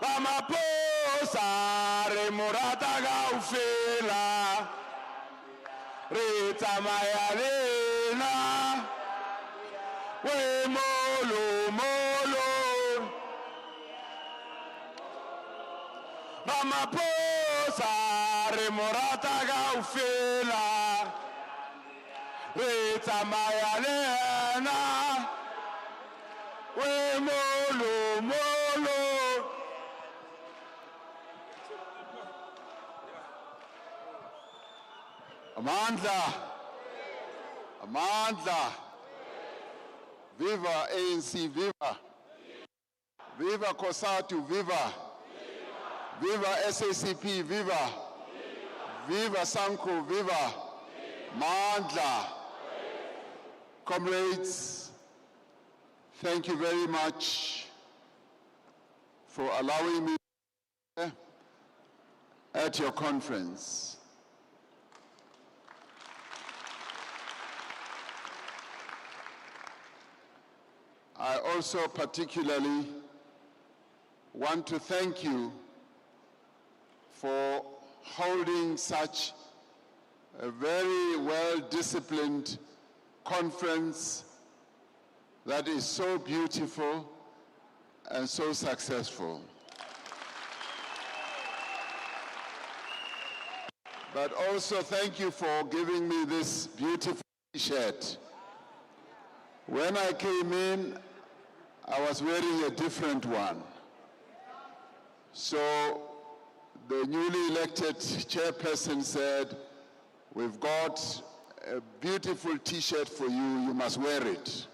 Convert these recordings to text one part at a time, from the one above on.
Ramaphosa remorata gaufela Rita Mayalena we molo molo Ramaphosa remorata gaufela Rita Mayalena we molo molo Amandla, Amandla, viva ANC, viva, viva COSATU, viva, viva SACP, viva, viva SANCO, viva, Amandla. Comrades, thank you very much for allowing me at your conference. I also particularly want to thank you for holding such a very well-disciplined conference that is so beautiful and so successful. But also thank you for giving me this beautiful t-shirt. When I came in, I was wearing a different one. So the newly elected chairperson said, we've got a beautiful t-shirt for you, you must wear it.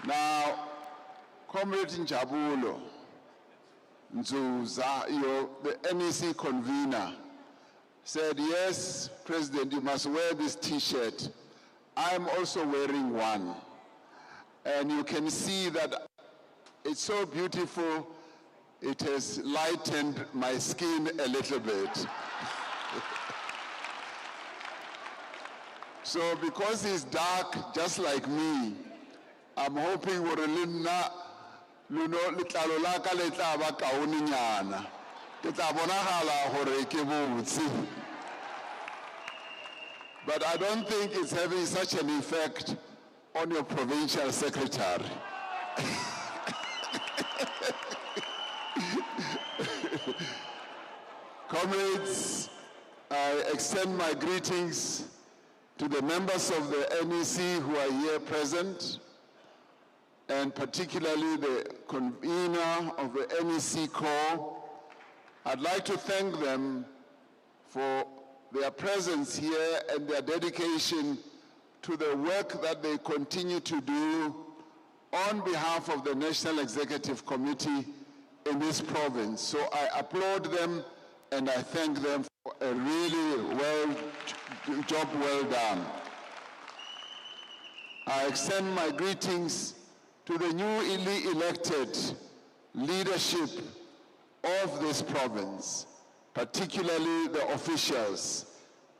Now, Comrade Njabulo Nzuza, the NEC convener, said, yes, President, you must wear this t-shirt. I'm also wearing one. And you can see that it's so beautiful, it has lightened my skin a little bit. So because he's dark, just like me, I'm hoping Worelina Luno Litalolaka Letaba Kauninyana. But I don't think it's having such an effect on your provincial secretary. Comrades, I extend my greetings to the members of the NEC who are here present, and particularly the convener of the NEC Corps. I'd like to thank them for their presence here and their dedication to the work that they continue to do on behalf of the National Executive Committee in this province. So I applaud them and I thank them for a really job well done. I extend my greetings to the newly elected leadership of this province, particularly the officials,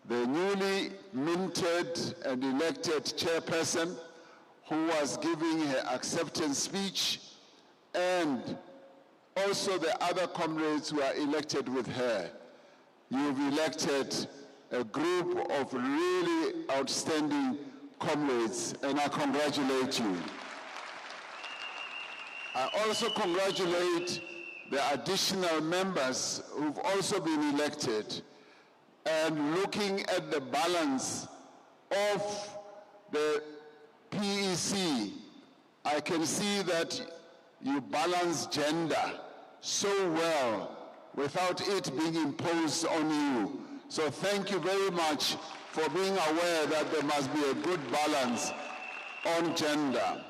the newly minted and elected chairperson who was giving her acceptance speech, and also the other comrades who are elected with her. You've elected a group of really outstanding comrades, and I congratulate you. I also congratulate the additional members who've also been elected, and looking at the balance of the PEC, I can see that you balance gender so well without it being imposed on you. So thank you very much for being aware that there must be a good balance on gender.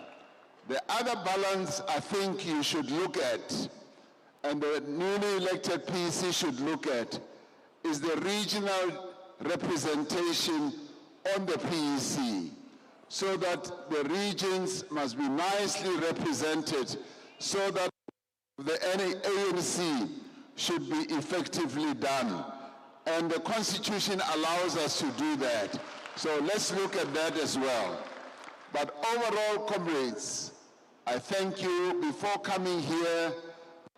The other balance I think you should look at, and the newly elected PEC should look at, is the regional representation on the PEC, so that the regions must be nicely represented, so that the ANC should be effectively done. And the Constitution allows us to do that. So let's look at that as well. But overall, comrades, I thank you. Before coming here,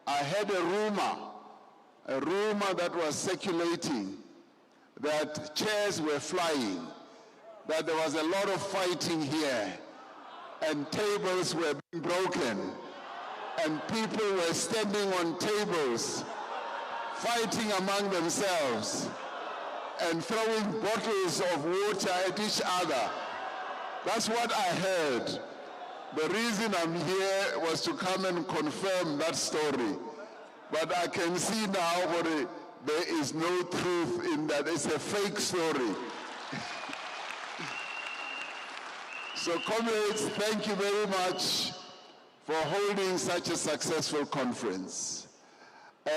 I had a rumor that was circulating, that chairs were flying, that there was a lot of fighting here, and tables were being broken, and people were standing on tables, fighting among themselves, and throwing bottles of water at each other. That's what I heard. The reason I'm here was to come and confirm that story. But I can see now that there is no truth in that. It's a fake story. So comrades, thank you very much for holding such a successful conference.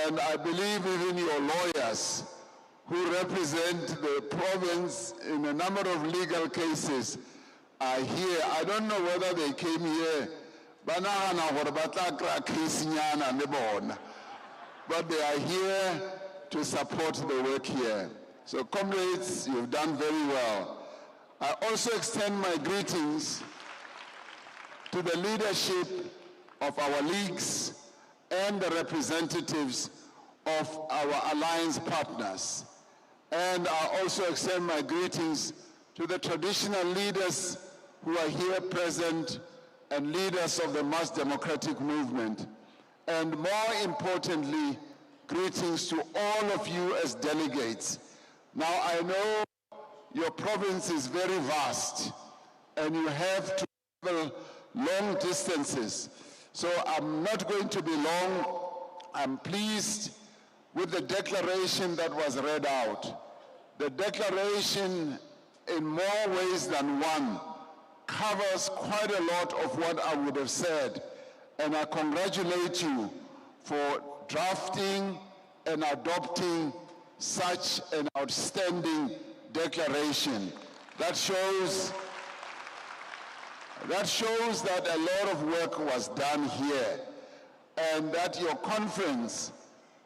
And I believe even your lawyers who represent the province in a number of legal cases are here. I don't know whether they came here, but they are here to support the work here. So comrades, you've done very well. I also extend my greetings to the leadership of our leagues and the representatives of our alliance partners. And I also extend my greetings to the traditional leaders who are here present and leaders of the mass democratic movement. And more importantly, greetings to all of you as delegates. Now I know your province is very vast and you have to travel long distances. So I'm not going to be long. I'm pleased with the declaration that was read out. The declaration, in more ways than one, covers quite a lot of what I would have said. And I congratulate you for drafting and adopting such an outstanding declaration. That shows that a lot of work was done here, and that your conference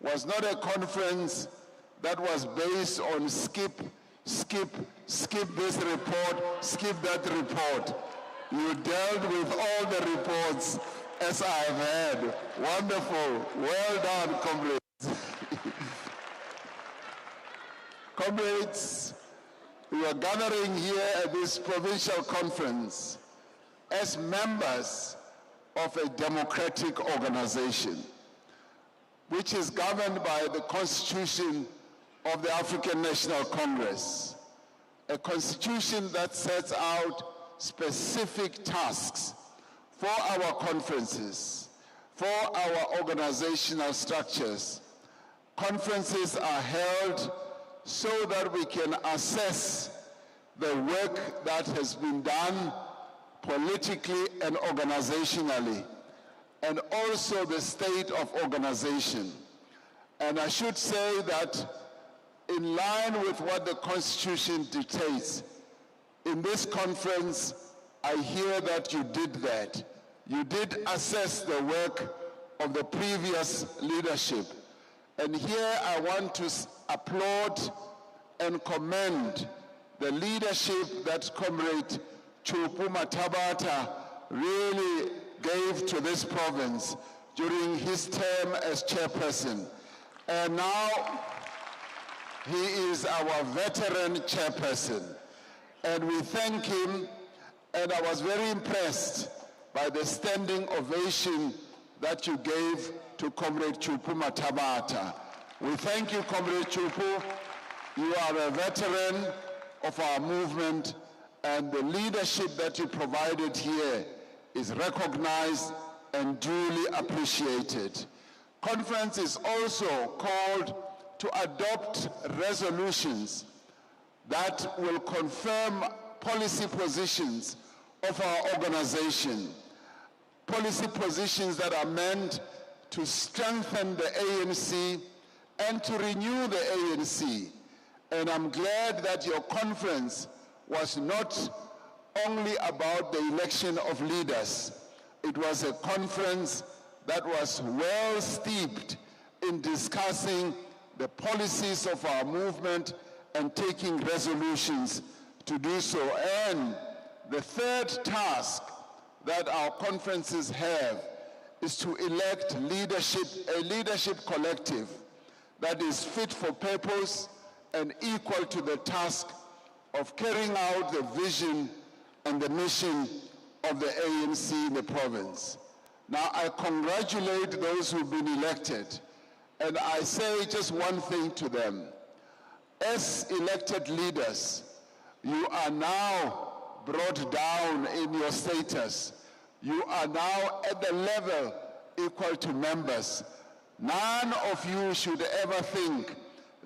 was not a conference that was based on skip this report, skip that report. You dealt with all the reports as I've heard. Wonderful. Well done, comrades. Comrades, we are gathering here at this provincial conference as members of a democratic organization, which is governed by the Constitution of the African National Congress, a constitution that sets out specific tasks for our conferences, for our organizational structures. Conferences are held so that we can assess the work that has been done politically and organizationally, and also the state of organization. And I should say that in line with what the Constitution dictates, in this conference, I hear that you did that. You did assess the work of the previous leadership. And here I want to applaud and commend the leadership that Comrade Chupu Matabata really gave to this province during his term as chairperson. And now he is our veteran chairperson. And we thank him, and I was very impressed by the standing ovation that you gave to Comrade Chupu Matabata. We thank you, Comrade Chupu. You are a veteran of our movement, and the leadership that you provided here is recognized and duly appreciated. Conference is also called to adopt resolutions that will confirm policy positions of our organization, policy positions that are meant to strengthen the ANC and to renew the ANC. And I'm glad that your conference was not only about the election of leaders. It was a conference that was well steeped in discussing the policies of our movement and taking resolutions to do so. And the third task that our conferences have is to elect leadership, a leadership collective that is fit for purpose and equal to the task of carrying out the vision and the mission of the ANC in the province. Now, I congratulate those who've been elected, and I say just one thing to them. As elected leaders, you are now brought down in your status. You are now at the level equal to members. None of you should ever think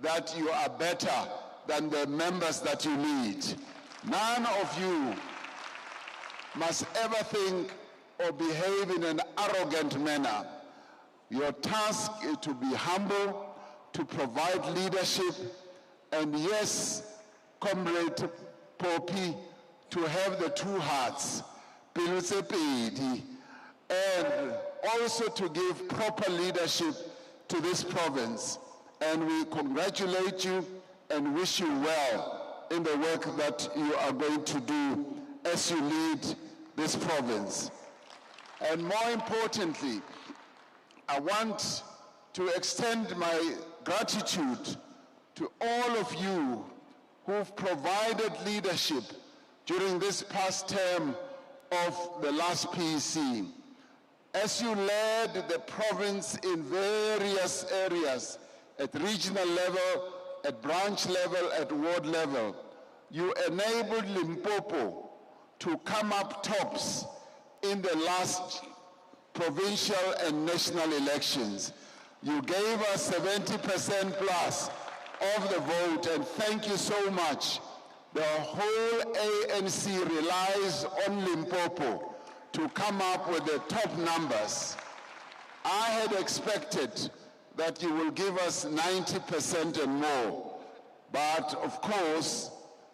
that you are better than the members that you lead. None of you must ever think or behave in an arrogant manner. Your task is to be humble, to provide leadership, and yes, Comrade Poppy, to have the two hearts, and also to give proper leadership to this province. And we congratulate you and wish you well in the work that you are going to do as you lead this province. And more importantly, I want to extend my gratitude to all of you who've provided leadership during this past term of the last PEC. As you led the province in various areas, at regional level, at branch level, at ward level, you enabled Limpopo to come up tops in the last provincial and national elections. You gave us 70% plus of the vote, and thank you so much. The whole ANC relies on Limpopo to come up with the top numbers. I had expected that you will give us 90% and more, but of course,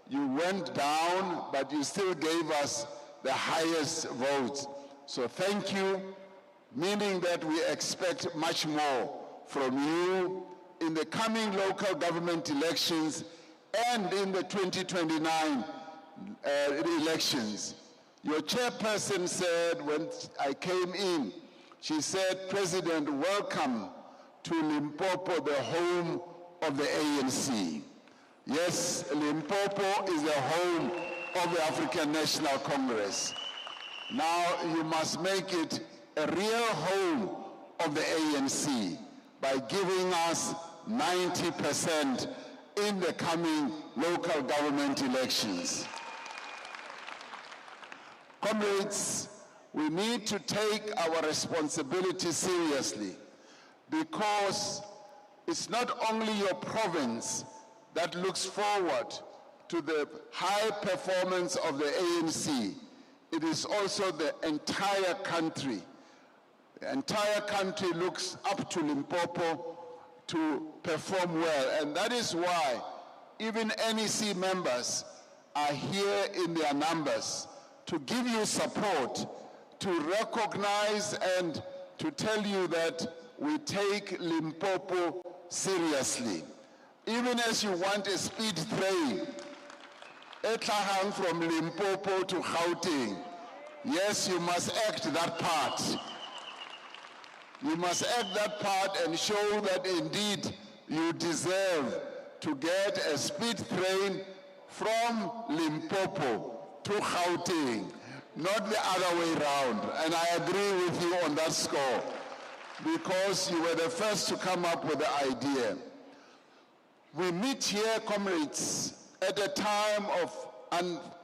you went down, but you still gave us the highest votes. So thank you, meaning that we expect much more from you in the coming local government elections and in the 2029 elections. Your chairperson said when I came in, she said, "President, welcome to Limpopo, the home of the ANC." Yes, Limpopo is the home of the African National Congress. Now you must make it a real home of the ANC by giving us 90% in the coming local government elections. Comrades, we need to take our responsibility seriously, because it's not only your province that looks forward to the high performance of the ANC, it is also the entire country. The entire country looks up to Limpopo to perform well, and that is why even NEC members are here in their numbers to give you support, to recognize and to tell you that we take Limpopo seriously. Even as you want a speed train, from Limpopo to Gauteng, yes, you must act that part. You must act that part and show that indeed you deserve to get a speed train from Limpopo to Gauteng, not the other way around. And I agree with you on that score, because you were the first to come up with the idea. We meet here, comrades, at a time of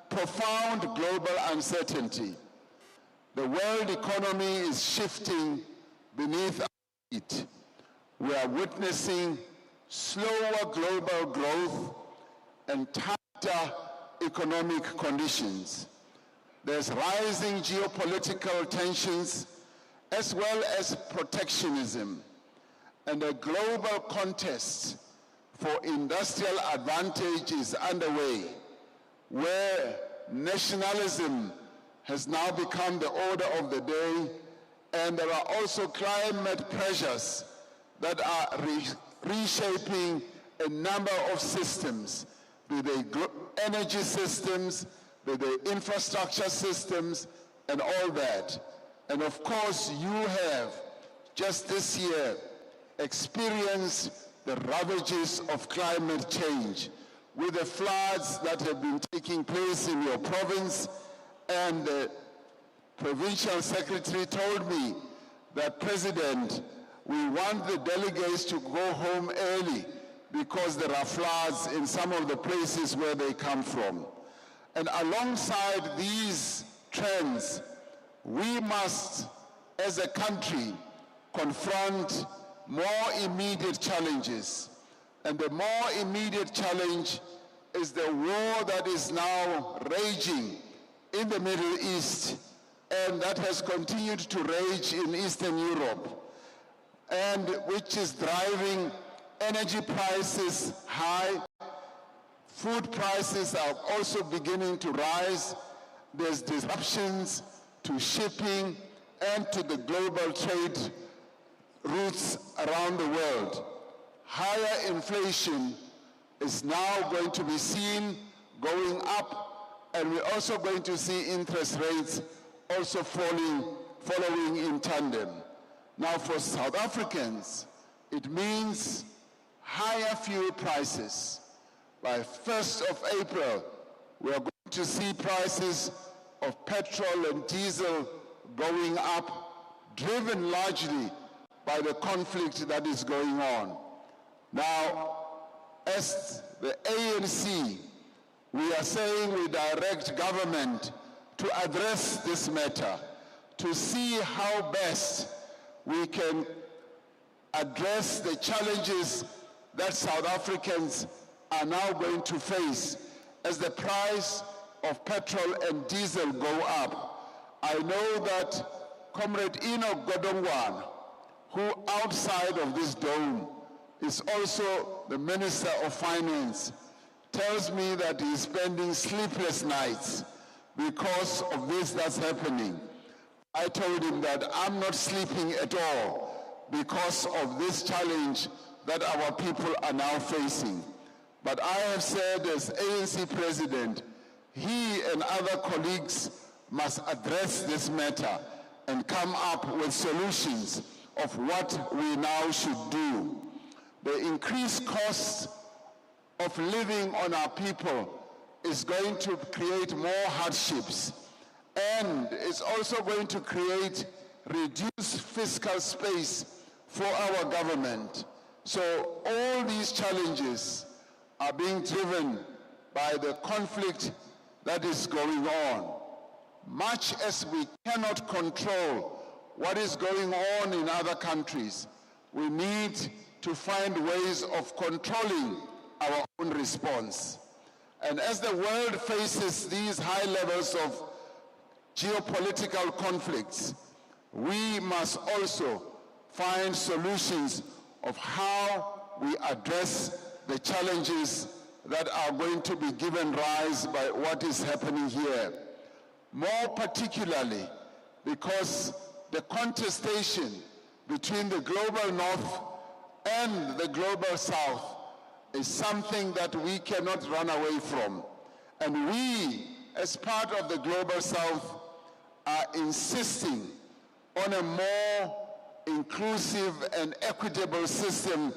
profound global uncertainty. The world economy is shifting beneath our feet. We are witnessing slower global growth and tighter economic conditions. There's rising geopolitical tensions as well as protectionism, and a global contest for industrial advantage is underway, where nationalism has now become the order of the day, and there are also climate pressures that are reshaping a number of systems, be they energy systems, be they infrastructure systems, and all that. And of course, you have, just this year, experienced the ravages of climate change with the floods that have been taking place in your province. And the provincial secretary told me that, President, we want the delegates to go home early because there are floods in some of the places where they come from. And alongside these trends, we must, as a country, confront more immediate challenges. And the more immediate challenge is the war that is now raging in the Middle East, and that has continued to rage in Eastern Europe, and which is driving energy prices high. Food prices are also beginning to rise. There's disruptions to shipping and to the global trade routes around the world. Higher inflation is now going to be seen going up, and we're also going to see interest rates also following in tandem. Now for South Africans, it means higher fuel prices. By 1st of April, we are going to see prices of petrol and diesel going up, driven largely by the conflict that is going on. Now, as the ANC, we are saying we direct government to address this matter, to see how best we can address the challenges that South Africans are now going to face as the price of petrol and diesel go up. I know that Comrade Eno Godongwana, who outside of this dome is also the Minister of Finance, tells me that he's spending sleepless nights because of this that's happening. I told him that I'm not sleeping at all because of this challenge that our people are now facing. But I have said, as ANC President, he and other colleagues must address this matter and come up with solutions of what we now should do. The increased cost of living on our people is going to create more hardships, and it's also going to create reduced fiscal space for our government. So all these challenges are being driven by the conflict that is going on. Much as we cannot control what is going on in other countries, we need to find ways of controlling our own response. And as the world faces these high levels of geopolitical conflicts, we must also find solutions of how we address the challenges that are going to be given rise by what is happening here. More particularly because the contestation between the global north and the global south is something that we cannot run away from. And we, as part of the global south, are insisting on a more inclusive and equitable system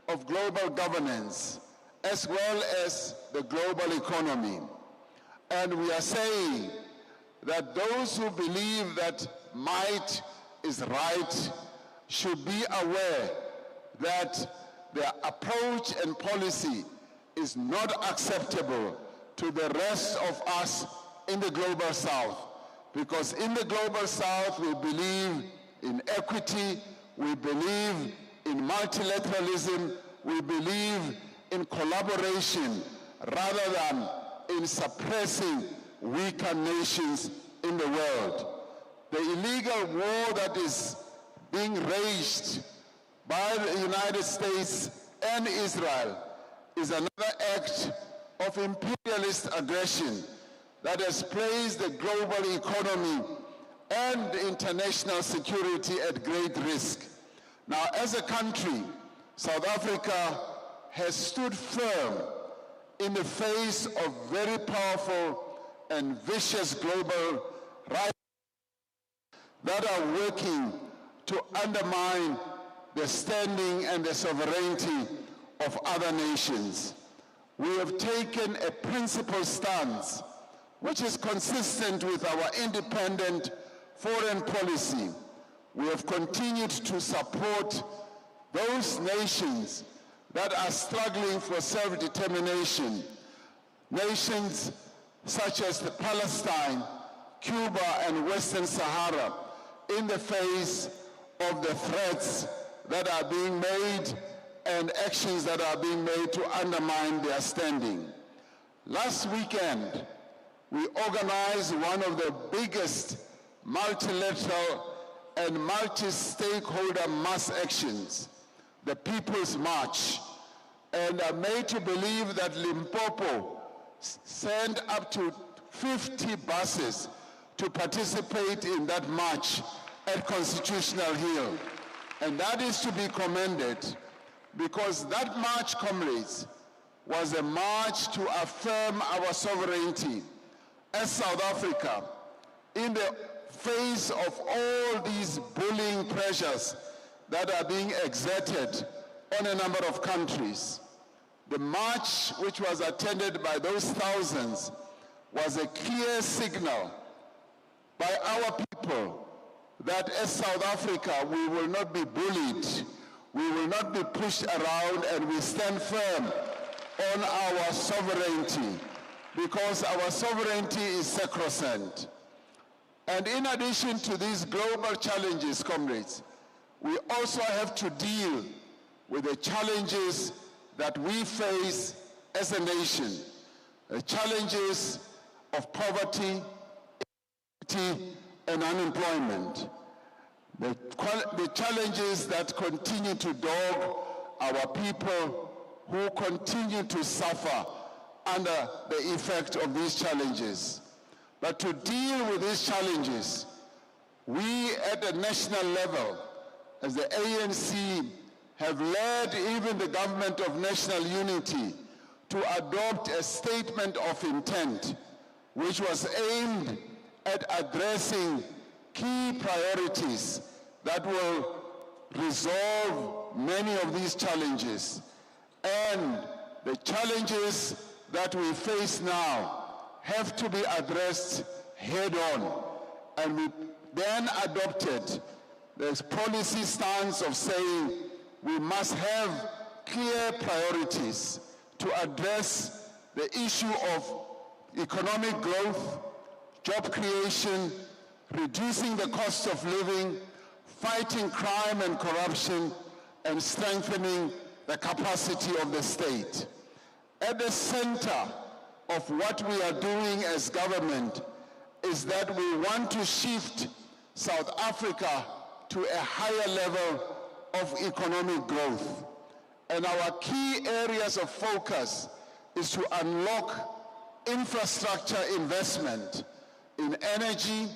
of global governance, as well as the global economy. And we are saying that those who believe that might is right should be aware that their approach and policy is not acceptable to the rest of us in the global south. Because in the global south, we believe in equity, we believe in multilateralism, we believe in collaboration rather than in suppressing weaker nations in the world. The illegal war that is being waged by the United States and Israel is another act of imperialist aggression that has placed the global economy and international security at great risk. Now, as a country, South Africa has stood firm in the face of very powerful and vicious global rivals that are working to undermine the standing and the sovereignty of other nations. We have taken a principled stance which is consistent with our independent foreign policy. We have continued to support those nations that are struggling for self-determination, nations such as Palestine, Cuba, and Western Sahara, in the face of the threats that are being made and actions that are being made to undermine their standing. Last weekend, we organized one of the biggest multilateral and multi-stakeholder mass actions, the People's March, and are made to believe that Limpopo sent up to 50 buses to participate in that march at Constitutional Hill. And that is to be commended, because that march, comrades, was a march to affirm our sovereignty as South Africa in the face of all these bullying pressures that are being exerted on a number of countries. The march, which was attended by those thousands, was a clear signal by our people that as South Africa, we will not be bullied, we will not be pushed around, and we stand firm on our sovereignty, because our sovereignty is sacrosanct. And in addition to these global challenges, comrades, we also have to deal with the challenges that we face as a nation, the challenges of poverty, inequality, and unemployment, the challenges that continue to dog our people who continue to suffer under the effect of these challenges. But to deal with these challenges, we at the national level, as the ANC, have led even the government of national unity to adopt a statement of intent which was aimed at addressing key priorities that will resolve many of these challenges. And the challenges that we face now have to be addressed head-on. And we then adopted this policy stance of saying we must have clear priorities to address the issue of economic growth, job creation, reducing the cost of living, fighting crime and corruption, and strengthening the capacity of the state. At the center of what we are doing as government is that we want to shift South Africa to a higher level of economic growth. And our key areas of focus is to unlock infrastructure investment in energy,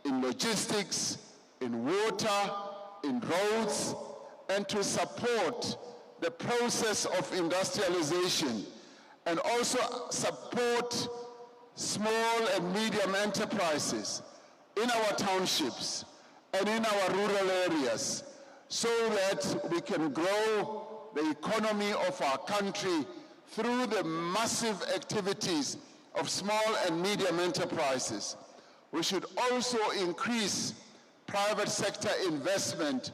in logistics, in water, in roads, and to support the process of industrialization, and also support small and medium enterprises in our townships and in our rural areas, so that we can grow the economy of our country through the massive activities of small and medium enterprises. We should also increase private sector investment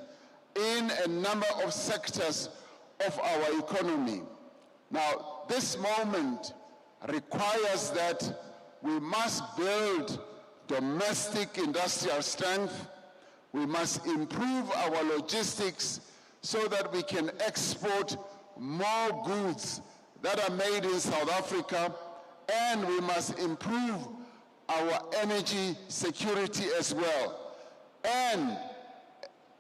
in a number of sectors of our economy. Now, this moment requires that we must build domestic industrial strength. We must improve our logistics so that we can export more goods that are made in South Africa, and we must improve our energy security as well, and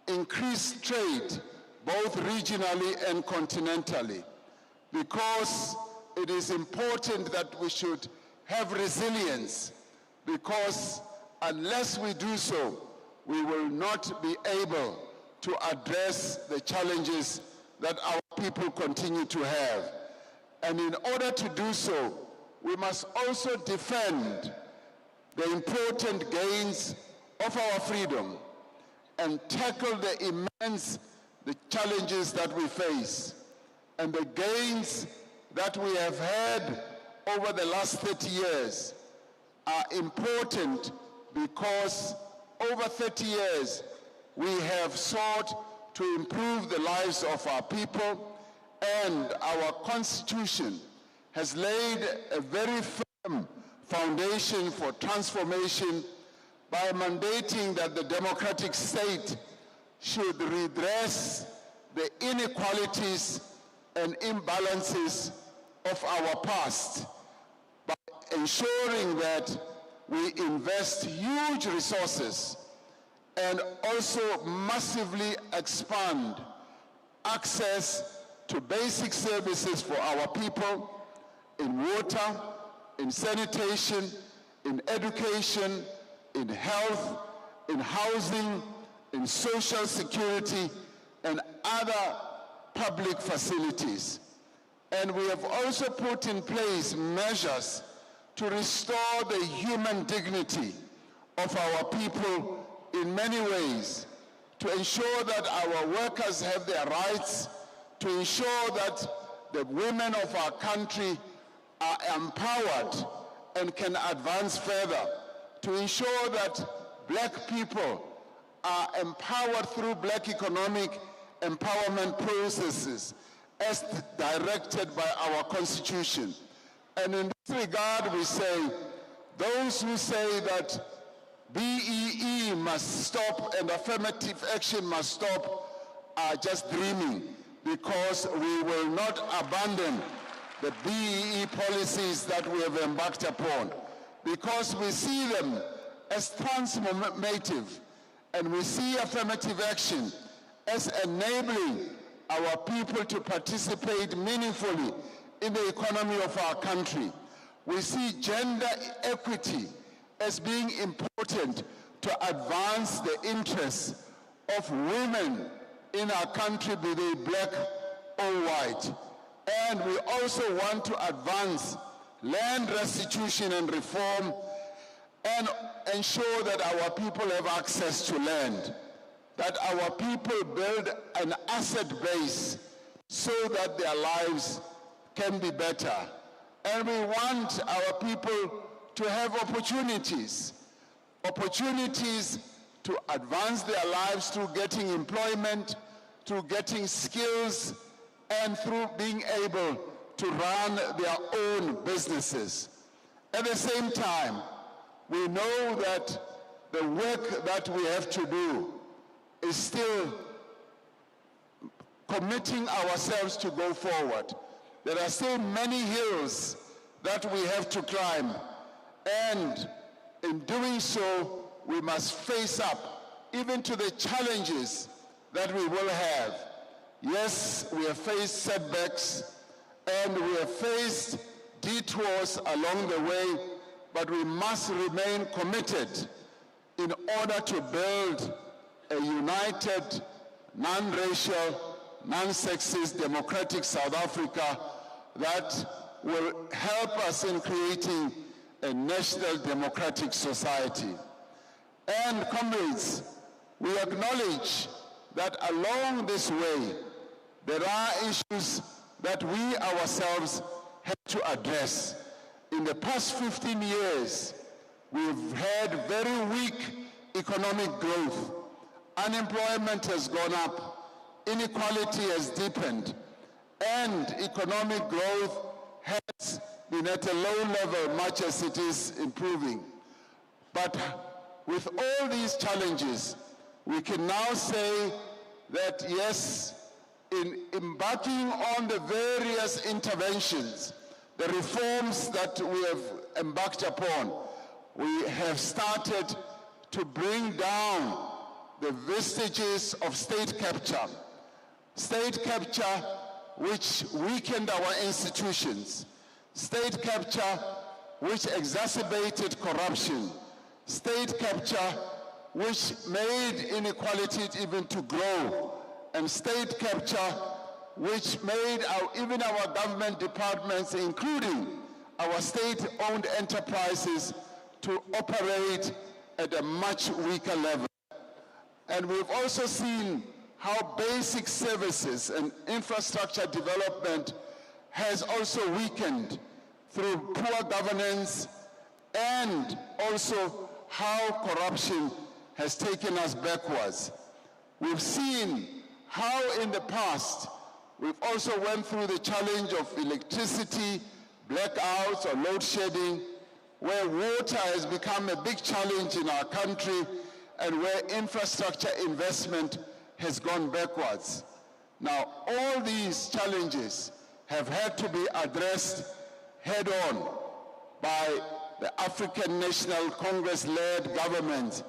increase trade both regionally and continentally, because it is important that we should have resilience, because unless we do so, we will not be able to address the challenges that our people continue to have. And in order to do so, we must also defend the important gains of our freedom and tackle the challenges that we face. And the gains that we have had over the last 30 years are important because over 30 years we have sought to improve the lives of our people, and our Constitution has laid a very firm foundation for transformation by mandating that the democratic state should redress the inequalities and imbalances of our past by ensuring that we invest huge resources and also massively expand access to basic services for our people in water, in sanitation, in education, in health, in housing, in social security, and other public facilities. And we have also put in place measures to restore the human dignity of our people in many ways, to ensure that our workers have their rights, to ensure that the women of our country are empowered and can advance further, to ensure that black people are empowered through black economic empowerment processes as directed by our Constitution. And in this regard, we say, those who say that BEE must stop and affirmative action must stop are just dreaming, because we will not abandon the BEE policies that we have embarked upon, because we see them as transformative, and we see affirmative action as enabling our people to participate meaningfully in the economy of our country. We see gender equity as being important to advance the interests of women in our country, be they black or white. And we also want to advance land restitution and reform and ensure that our people have access to land, that our people build an asset base so that their lives can be better. And we want our people to have opportunities to advance their lives through getting employment, through getting skills, and through being able to run their own businesses. At the same time, we know that the work that we have to do is still committing ourselves to go forward. There are still many hills that we have to climb, and in doing so, we must face up even to the challenges that we will have. Yes, we have faced setbacks, and we have faced detours along the way, but we must remain committed in order to build a united, non-racial, non-sexist, democratic South Africa that will help us in creating a national democratic society. And comrades, we acknowledge that along this way, there are issues that we ourselves have to address. In the past 15 years, we've had very weak economic growth. Unemployment has gone up, inequality has deepened, and economic growth has been at a low level, much as it is improving. But with all these challenges, we can now say that yes, in embarking on the various interventions, the reforms that we have embarked upon, we have started to bring down the vestiges of state capture which weakened our institutions, state capture which exacerbated corruption, state capture which made inequality even to grow, and state capture, which made even our government departments, including our state-owned enterprises, to operate at a much weaker level. And we've also seen how basic services and infrastructure development has also weakened through poor governance, and also how corruption has taken us backwards. We've seen how in the past we've also went through the challenge of electricity, blackouts or load shedding, where water has become a big challenge in our country and where infrastructure investment has gone backwards. Now, all these challenges have had to be addressed head-on by the African National Congress-led government.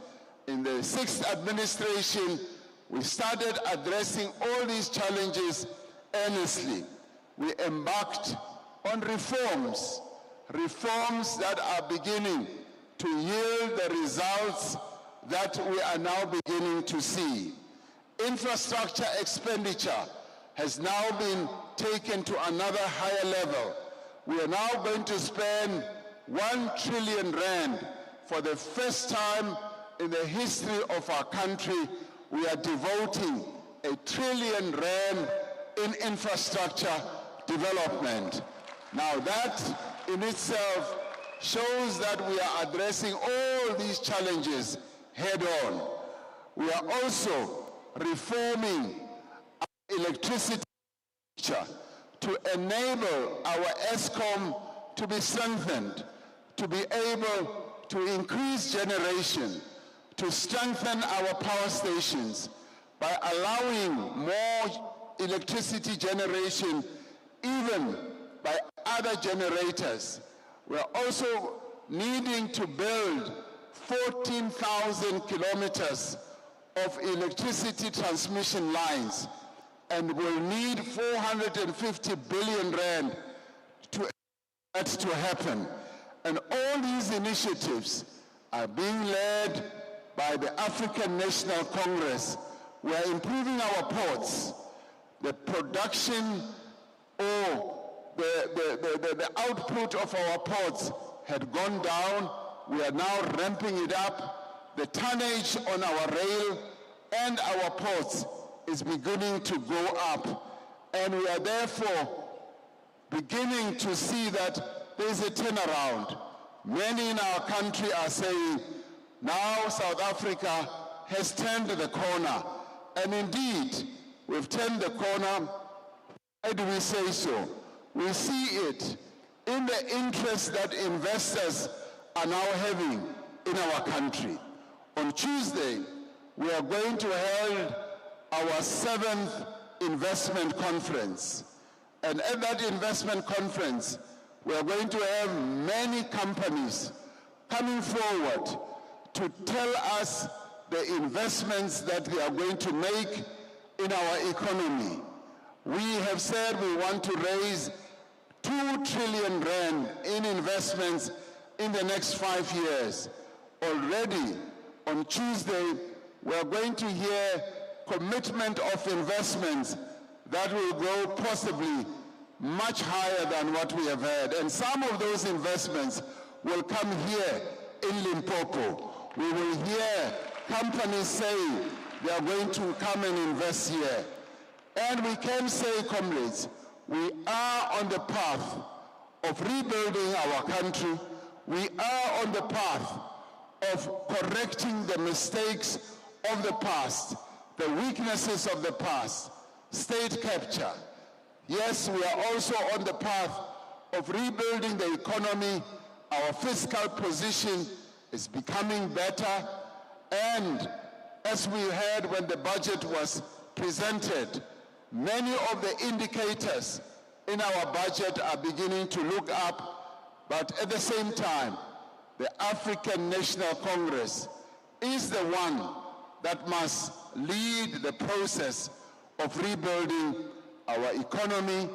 In the 6th administration, we started addressing all these challenges earnestly. We embarked on reforms that are beginning to yield the results that we are now beginning to see. Infrastructure expenditure has now been taken to another higher level. We are now going to spend 1 trillion rand. For the first time in the history of our country, we are devoting 1 trillion rand in infrastructure development. Now that in itself shows that we are addressing all these challenges head on. We are also reforming our electricity sector to enable our ESCOM to be strengthened, to be able to increase generation, to strengthen our power stations by allowing more electricity generation even by other generators. We are also needing to build 14,000 kilometers of electricity transmission lines, and will need 450 billion rand to that to happen. And all these initiatives are being led by the African National Congress. We are improving our ports. The production or the output of our ports had gone down. We are now ramping it up. The tonnage on our rail and our ports is beginning to go up. And we are therefore beginning to see that there is a turnaround. Many in our country are saying, now South Africa has turned the corner. And indeed, we've turned the corner. Why do we say so? We see it in the interest that investors are now having in our country. On Tuesday, we are going to hold our 7th investment conference. And at that investment conference, we are going to have many companies coming forward to tell us the investments that they are going to make in our economy. We have said we want to raise 2 trillion rand in investments in the next 5 years. Already on Tuesday, we are going to hear commitment of investments that will go possibly much higher than what we have had. And some of those investments will come here in Limpopo. We will hear companies say they are going to come and invest here. And we can say, comrades, we are on the path of rebuilding our country. We are on the path of correcting the mistakes of the past, the weaknesses of the past, state capture. Yes, we are also on the path of rebuilding the economy. Our fiscal position is becoming better. And as we heard when the budget was presented, many of the indicators in our budget are beginning to look up. But at the same time, the African National Congress is the one that must lead the process of rebuilding our economy,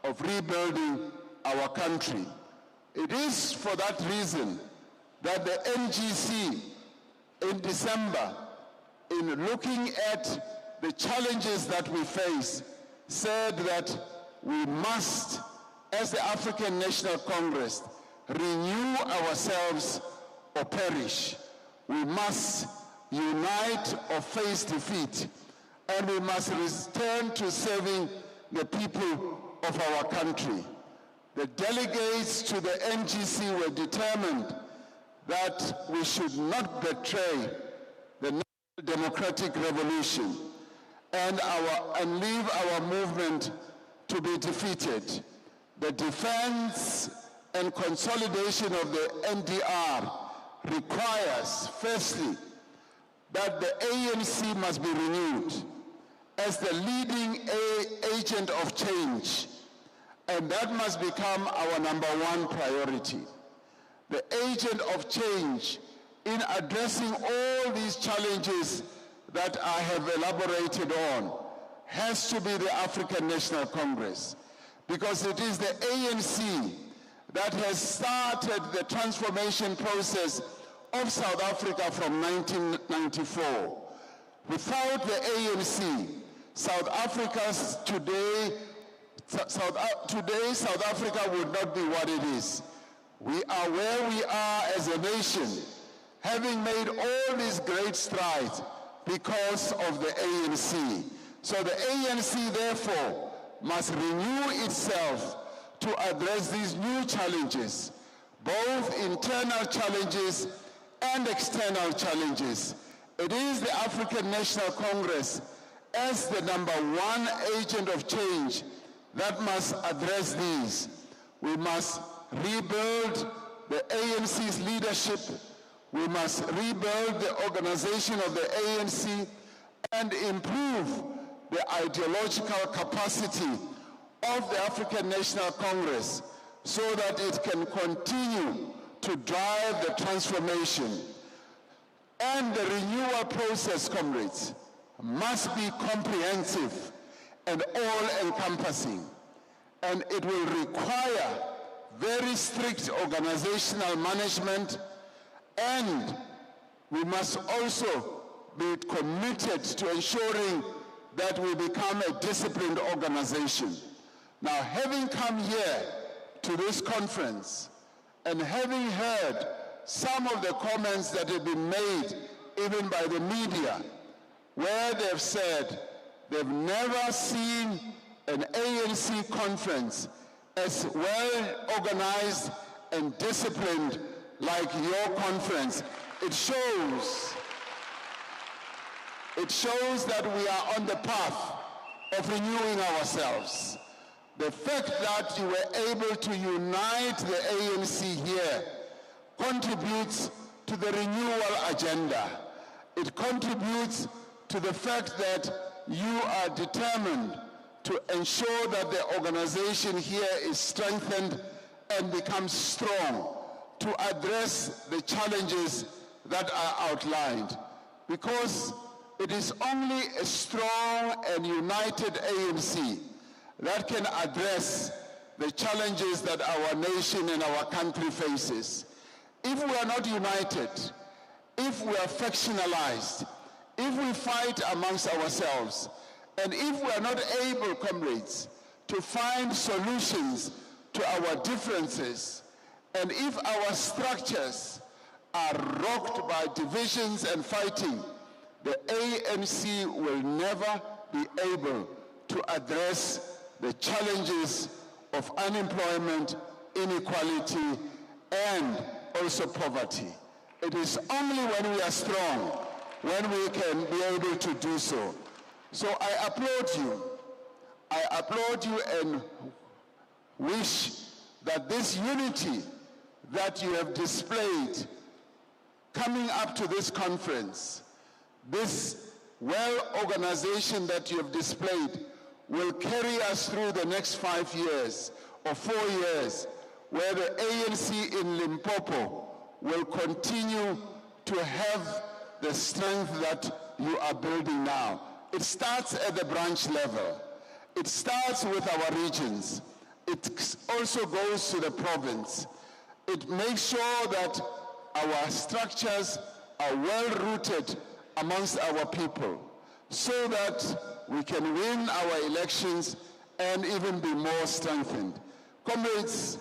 of rebuilding our country. It is for that reason that the NGC in December, in looking at the challenges that we face, said that we must, as the African National Congress, renew ourselves or perish. We must unite or face defeat, and we must return to serving the people of our country. The delegates to the NGC were determined that we should not betray the democratic revolution and leave our movement to be defeated. The defense and consolidation of the NDR requires, firstly, that the ANC must be renewed as the leading agent of change, and that must become our number one priority. The agent of change in addressing all these challenges that I have elaborated on has to be the African National Congress, because it is the ANC that has started the transformation process of South Africa from 1994. Without the ANC, South Africa would not be what it is. We are where we are as a nation, having made all these great strides because of the ANC. So the ANC, therefore, must renew itself to address these new challenges, both internal challenges and external challenges. It is the African National Congress, as the number one agent of change, that must address these. We must rebuild the ANC's leadership. We must rebuild the organization of the ANC and improve the ideological capacity of the African National Congress so that it can continue to drive the transformation. And the renewal process, comrades, must be comprehensive and all-encompassing. And it will require very strict organizational management, and we must also be committed to ensuring that we become a disciplined organization. Now, having come here to this conference and having heard some of the comments that have been made even by the media, where they've said they've never seen an ANC conference as well organized and disciplined like your conference, it shows that we are on the path of renewing ourselves. The fact that you were able to unite the ANC here contributes to the renewal agenda. It contributes to the fact that you are determined to ensure that the organization here is strengthened and becomes strong to address the challenges that are outlined. Because it is only a strong and united ANC that can address the challenges that our nation and our country faces. If we are not united, if we are factionalized, if we fight amongst ourselves, and if we are not able, comrades, to find solutions to our differences, and if our structures are rocked by divisions and fighting, the ANC will never be able to address the challenges of unemployment, inequality, and also poverty. It is only when we are strong, when we can be able to do so. So I applaud you. I applaud you and wish that this unity that you have displayed coming up to this conference, this well-organization that you have displayed, will carry us through the next 5 years or 4 years, where the ANC in Limpopo will continue to have the strength that you are building now. It starts at the branch level. It starts with our regions. It also goes to the province. It makes sure that our structures are well rooted amongst our people, so that we can win our elections and even be more strengthened. Comrades,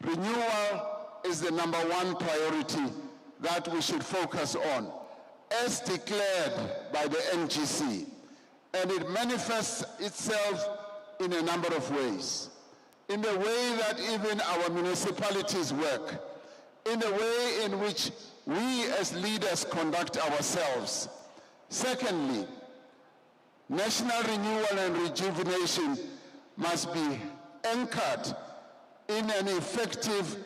renewal is the #1 priority that we should focus on, as declared by the NGC. And it manifests itself in a number of ways. In the way that even our municipalities work, in the way in which we as leaders conduct ourselves. Secondly, national renewal and rejuvenation must be anchored in an effective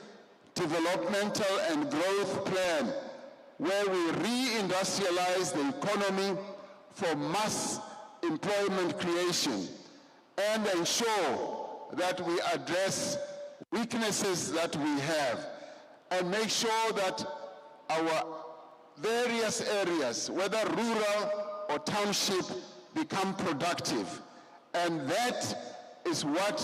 developmental and growth plan where we re-industrialize the economy for mass employment creation and ensure that we address weaknesses that we have and make sure that our various areas, whether rural or township, become productive. And that is what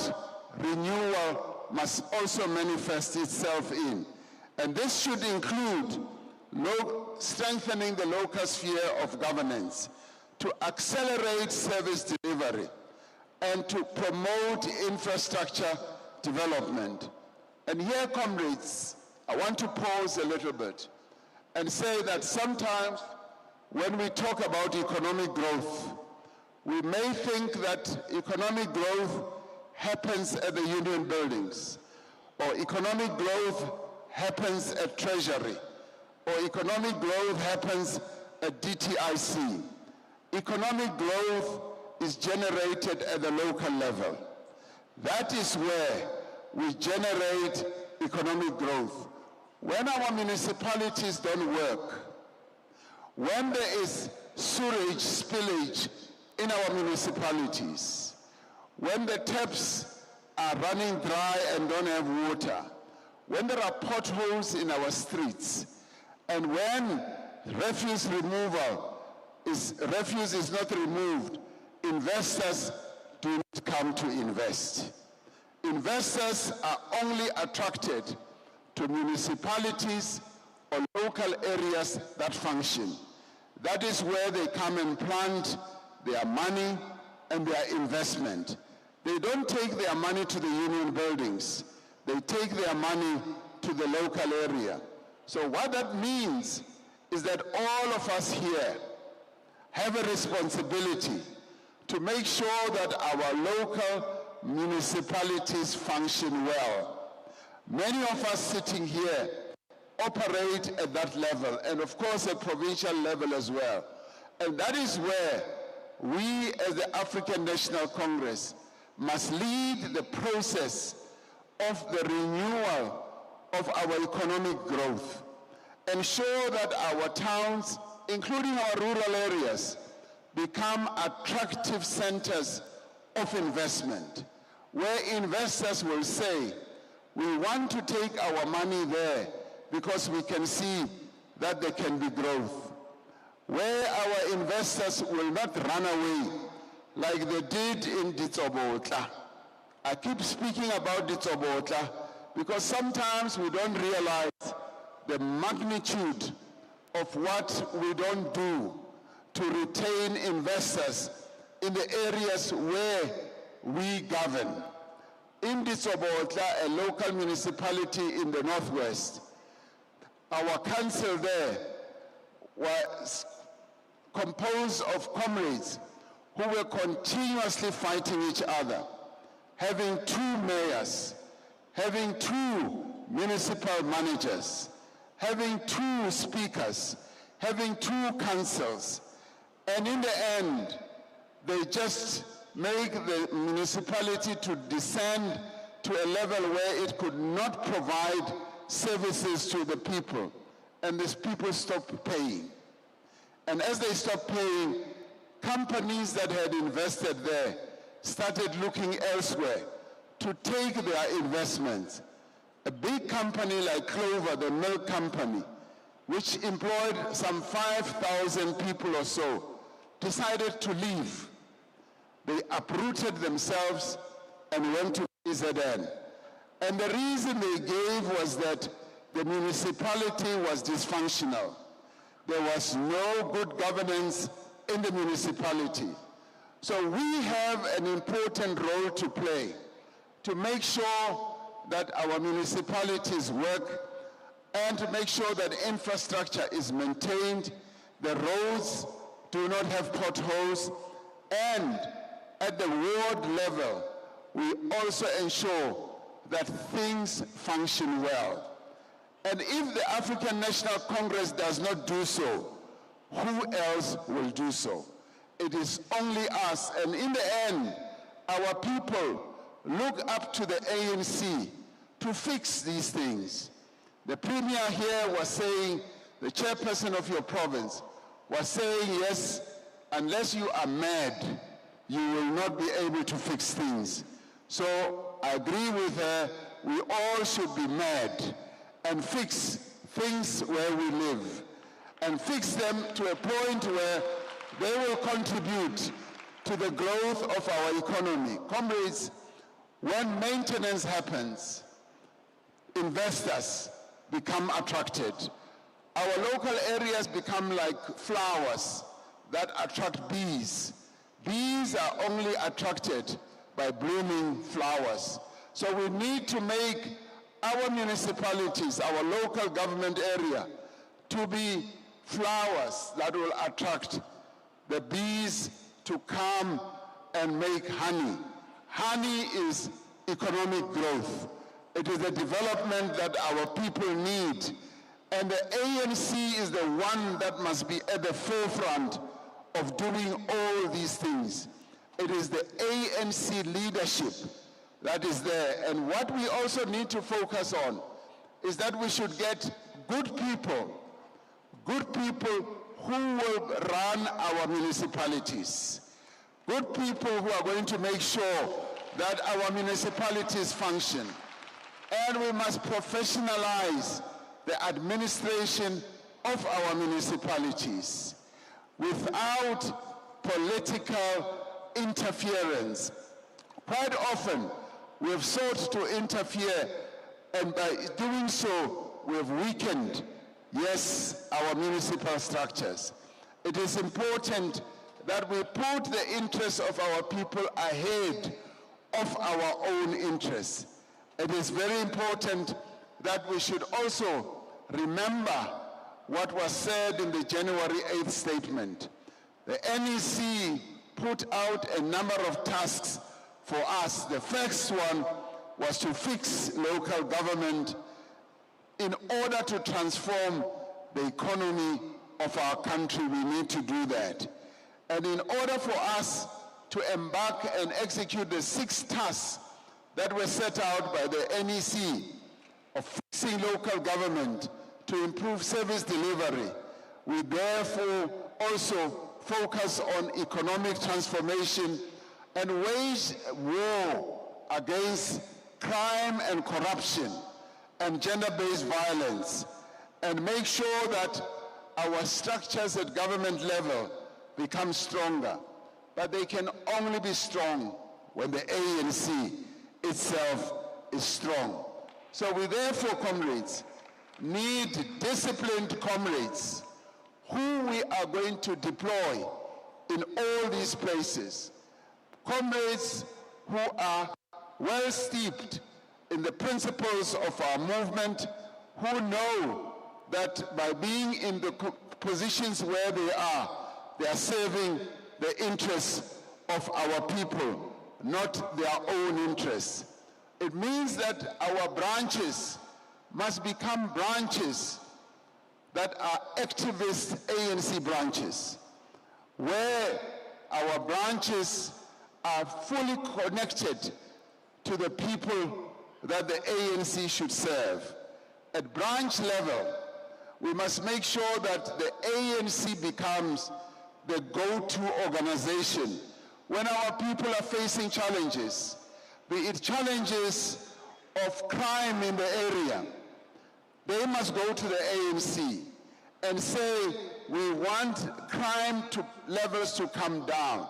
renewal must also manifest itself in. And this should include strengthening the local sphere of governance, to accelerate service delivery, and to promote infrastructure development. And here, comrades, I want to pause a little bit and say that sometimes when we talk about economic growth, we may think that economic growth happens at the union buildings, or economic growth happens at Treasury, or economic growth happens at DTIC. Economic growth is generated at the local level. That is where we generate economic growth. When our municipalities don't work, when there is sewage spillage in our municipalities, when the taps are running dry and don't have water, when there are potholes in our streets, and when refuse is not removed, investors do not come to invest. Investors are only attracted to municipalities or local areas that function. That is where they come and plant their money and their investment. They don't take their money to the union buildings. They take their money to the local area. So what that means is that all of us here have a responsibility to make sure that our local municipalities function well. Many of us sitting here operate at that level, and of course at provincial level as well. And that is where we as the African National Congress must lead the process of the renewal of our economic growth. Ensure that our towns, including our rural areas, become attractive centers of investment, where investors will say, we want to take our money there because we can see that there can be growth. Where our investors will not run away like they did in Ditsobotla. I keep speaking about Ditsobotla because sometimes we don't realize the magnitude of what we don't do to retain investors in the areas where we govern. In Ditsobotla, a local municipality in the northwest, our council there was composed of comrades who were continuously fighting each other, having 2 mayors, having 2 municipal managers, having 2 speakers, having 2 councils. And in the end, they just make the municipality to descend to a level where it could not provide services to the people. And these people stopped paying. And as they stopped paying, companies that had invested there started looking elsewhere to take their investments. A big company like Clover, the milk company, which employed some 5,000 people or so, decided to leave. They uprooted themselves and went to KZN. And the reason they gave was that the municipality was dysfunctional. there was no good governance in the municipality. So we have an important role to play to make sure that our municipalities work and to make sure that infrastructure is maintained, the roads do not have potholes, and at the ward level, we also ensure that things function well. And if the African National Congress does not do so, who else will do so? It is only us, and in the end, our people look up to the ANC to fix these things. The Premier here was saying, the chairperson of your province was saying, yes, unless you are mad, you will not be able to fix things. So I agree with her, we all should be mad and fix things where we live, and fix them to a point where they will contribute to the growth of our economy. Comrades, when maintenance happens, investors become attracted. Our local areas become like flowers that attract bees. Bees are only attracted by blooming flowers. So we need to make our municipalities, our local government area, to be flowers that will attract the bees to come and make honey. Honey is economic growth. It is the development that our people need. And the ANC is the one that must be at the forefront of doing all these things. It is the ANC leadership that is there. And what we also need to focus on is that we should get good people who will run our municipalities, good people who are going to make sure that our municipalities function. And we must professionalize the administration of our municipalities without political interference. Quite often, we have sought to interfere, and by doing so, we have weakened, yes, our municipal structures. It is important that we put the interests of our people ahead of our own interests. It is very important that we should also remember what was said in the January 8th statement. The NEC put out a number of tasks for us. The first one was to fix local government in order to transform the economy of our country. We need to do that. And in order for us to embark and execute the 6 tasks that were set out by the NEC of fixing local government to improve service delivery, we therefore also focus on economic transformation and wage war against crime and corruption and gender-based violence, and make sure that our structures at government level become stronger. But they can only be strong when the ANC itself is strong. So we therefore, comrades, need disciplined comrades who we are going to deploy in all these places. Comrades who are well steeped in the principles of our movement, who know that by being in the positions where they are serving the interests of our people, not their own interests. It means that our branches must become branches that are activist ANC branches, where our branches are fully connected to the people that the ANC should serve. At branch level, we must make sure that the ANC becomes the go-to organization when our people are facing challenges, be it challenges of crime in the area. They must go to the ANC and say, we want crime levels to come down.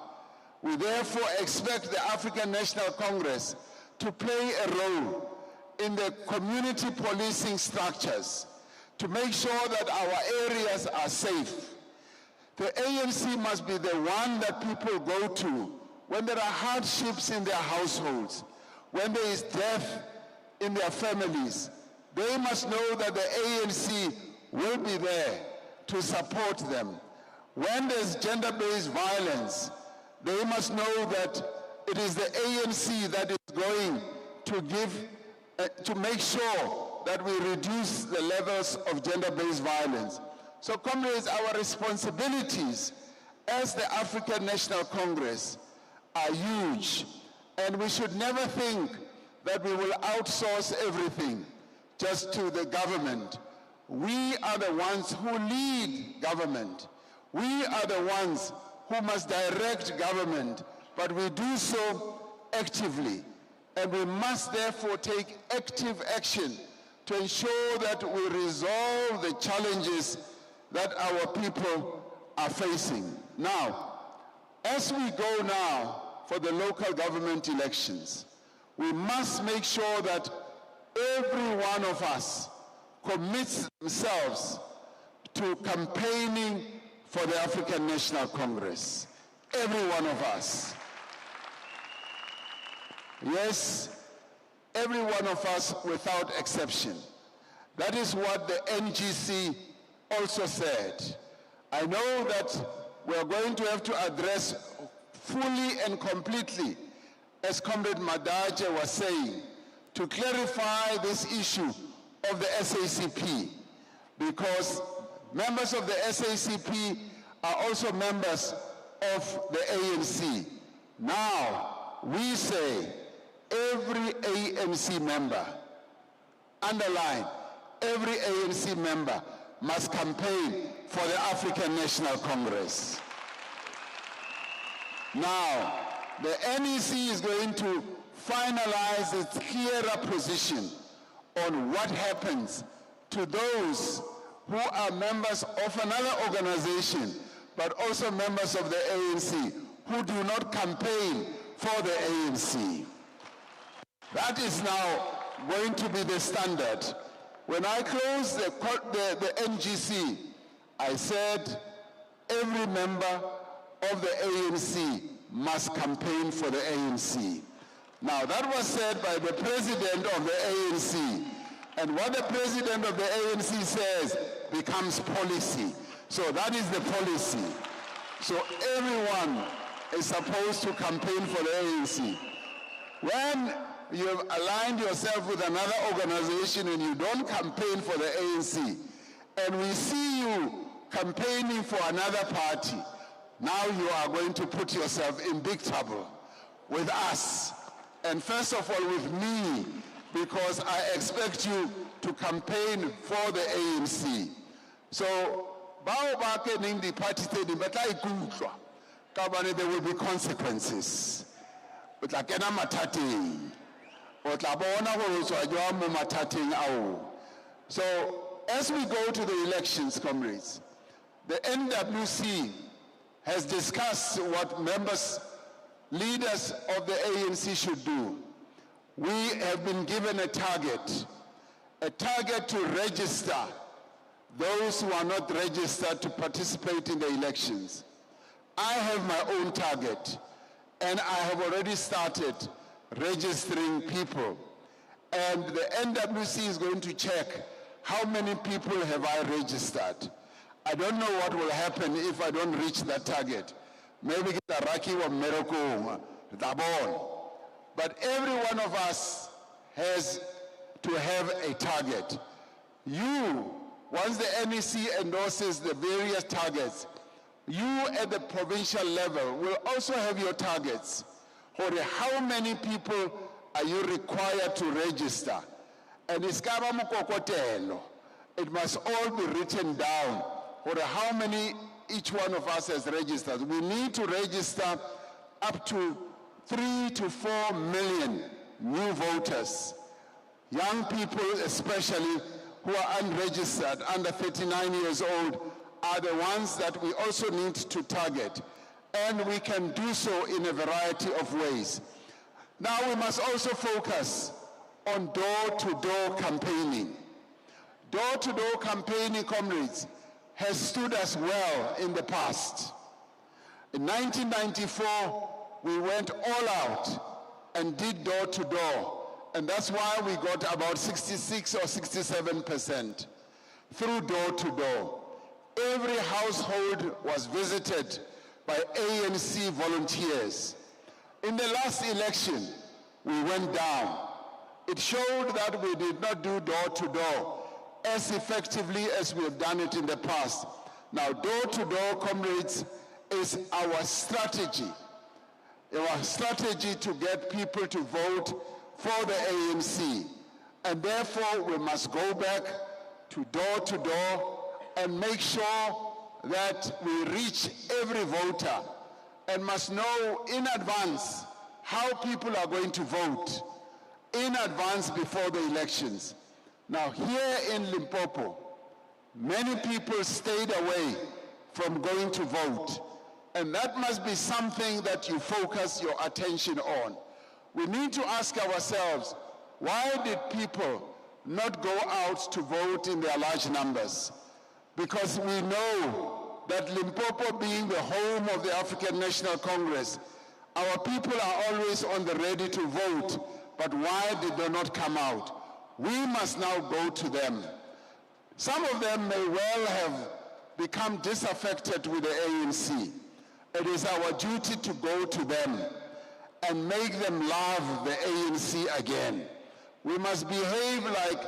We therefore expect the African National Congress to play a role in the community policing structures, to make sure that our areas are safe. The ANC must be the one that people go to when there are hardships in their households, when there is death in their families. They must know that the ANC will be there to support them. When there's gender-based violence, they must know that it is the ANC that is going to make sure that we reduce the levels of gender-based violence. So, comrades, our responsibilities as the African National Congress are huge, and we should never think that we will outsource everything just to the government. We are the ones who lead government. We are the ones who must direct government, but we do so actively. And we must therefore take active action to ensure that we resolve the challenges that our people are facing. Now, as we go now for the local government elections, we must make sure that every one of us commits themselves to campaigning for the African National Congress. Every one of us. Yes, every one of us without exception. That is what the NGC also said. I know that we are going to have to address fully and completely, as Comrade Madaje was saying, to clarify this issue of the SACP, because members of the SACP are also members of the ANC. Now, we say every ANC member, underline, every ANC member must campaign for the African National Congress. Now, the NEC is going to finalize its clearer position on what happens to those who are members of another organization, but also members of the ANC, who do not campaign for the ANC. That is now going to be the standard. When I closed the NGC, I said every member of the ANC must campaign for the ANC. Now, that was said by the president of the ANC. And what the president of the ANC says becomes policy. So that is the policy. So everyone is supposed to campaign for the ANC. When you have aligned yourself with another organization and you don't campaign for the ANC, and we see you campaigning for another party, now you are going to put yourself in big trouble with us. And first of all with me, because I expect you to campaign for the ANC. So, the party stated, but there will be consequences. But so, as we go to the elections, comrades, the NWC has discussed what leaders of the ANC should do. We have been given a target to register those who are not registered to participate in the elections. I have my own target, and I have already started registering people. And the NWC is going to check how many people have I registered. I don't know what will happen if I don't reach that target. Maybe get a Raki or miracle, but every one of us has to have a target. You, once the NEC endorses the various targets, you at the provincial level will also have your targets. How many people are you required to register? And it must all be written down. How many each one of us has registered. We need to register up to 3 to 4 million new voters. Young people especially who are unregistered, under 39 years old, are the ones that we also need to target. And we can do so in a variety of ways. Now we must also focus on door-to-door campaigning. Door-to-door campaigning, comrades, has stood us well in the past. In 1994, we went all out and did door-to-door, and that's why we got about 66 or 67% through door-to-door. Every household was visited by ANC volunteers. In the last election, we went down. It showed that we did not do door-to-door as effectively as we have done it in the past. Now, door-to-door, comrades, is our strategy to get people to vote for the ANC. And therefore, we must go back to door-to-door and make sure that we reach every voter and must know in advance how people are going to vote in advance before the elections. Now, here in Limpopo, many people stayed away from going to vote, and that must be something that you focus your attention on. We need to ask ourselves, why did people not go out to vote in their large numbers? Because we know that Limpopo, being the home of the African National Congress, our people are always on the ready to vote, but why did they not come out? We must now go to them. Some of them may well have become disaffected with the ANC. It is our duty to go to them and make them love the ANC again. We must behave like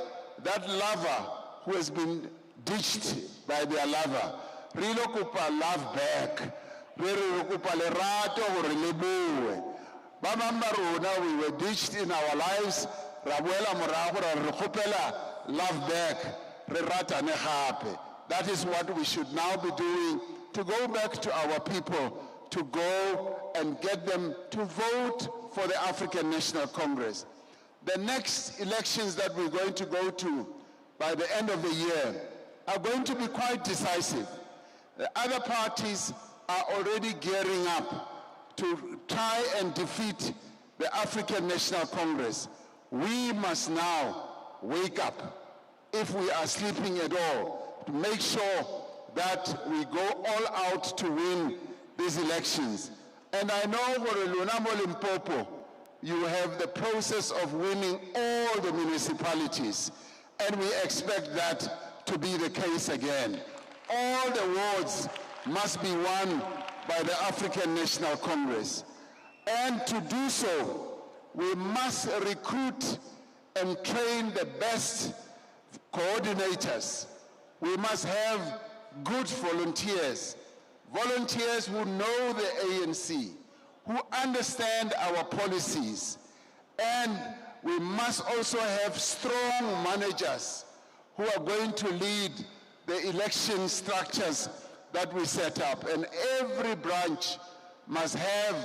that lover who has been ditched by their lover. Rilo kupa love back. Rilo kupa lerato hore lebuwe. Bamambaruna, we were ditched in our lives. Rabuela morago re khopela love back. Re ratane gape. That is what we should now be doing, to go back to our people, to go and get them to vote for the African National Congress. The next elections that we're going to go to by the end of the year are going to be quite decisive. The other parties are already gearing up to try and defeat the African National Congress. We must now wake up, if we are sleeping at all, to make sure that we go all out to win these elections. And I know for Limpopo, you have the process of winning all the municipalities, and we expect that to be the case again. All the wards must be won by the African National Congress. And to do so, we must recruit and train the best coordinators. We must have good volunteers, volunteers who know the ANC, who understand our policies. And we must also have strong managers who are going to lead the election structures that we set up. And every branch must have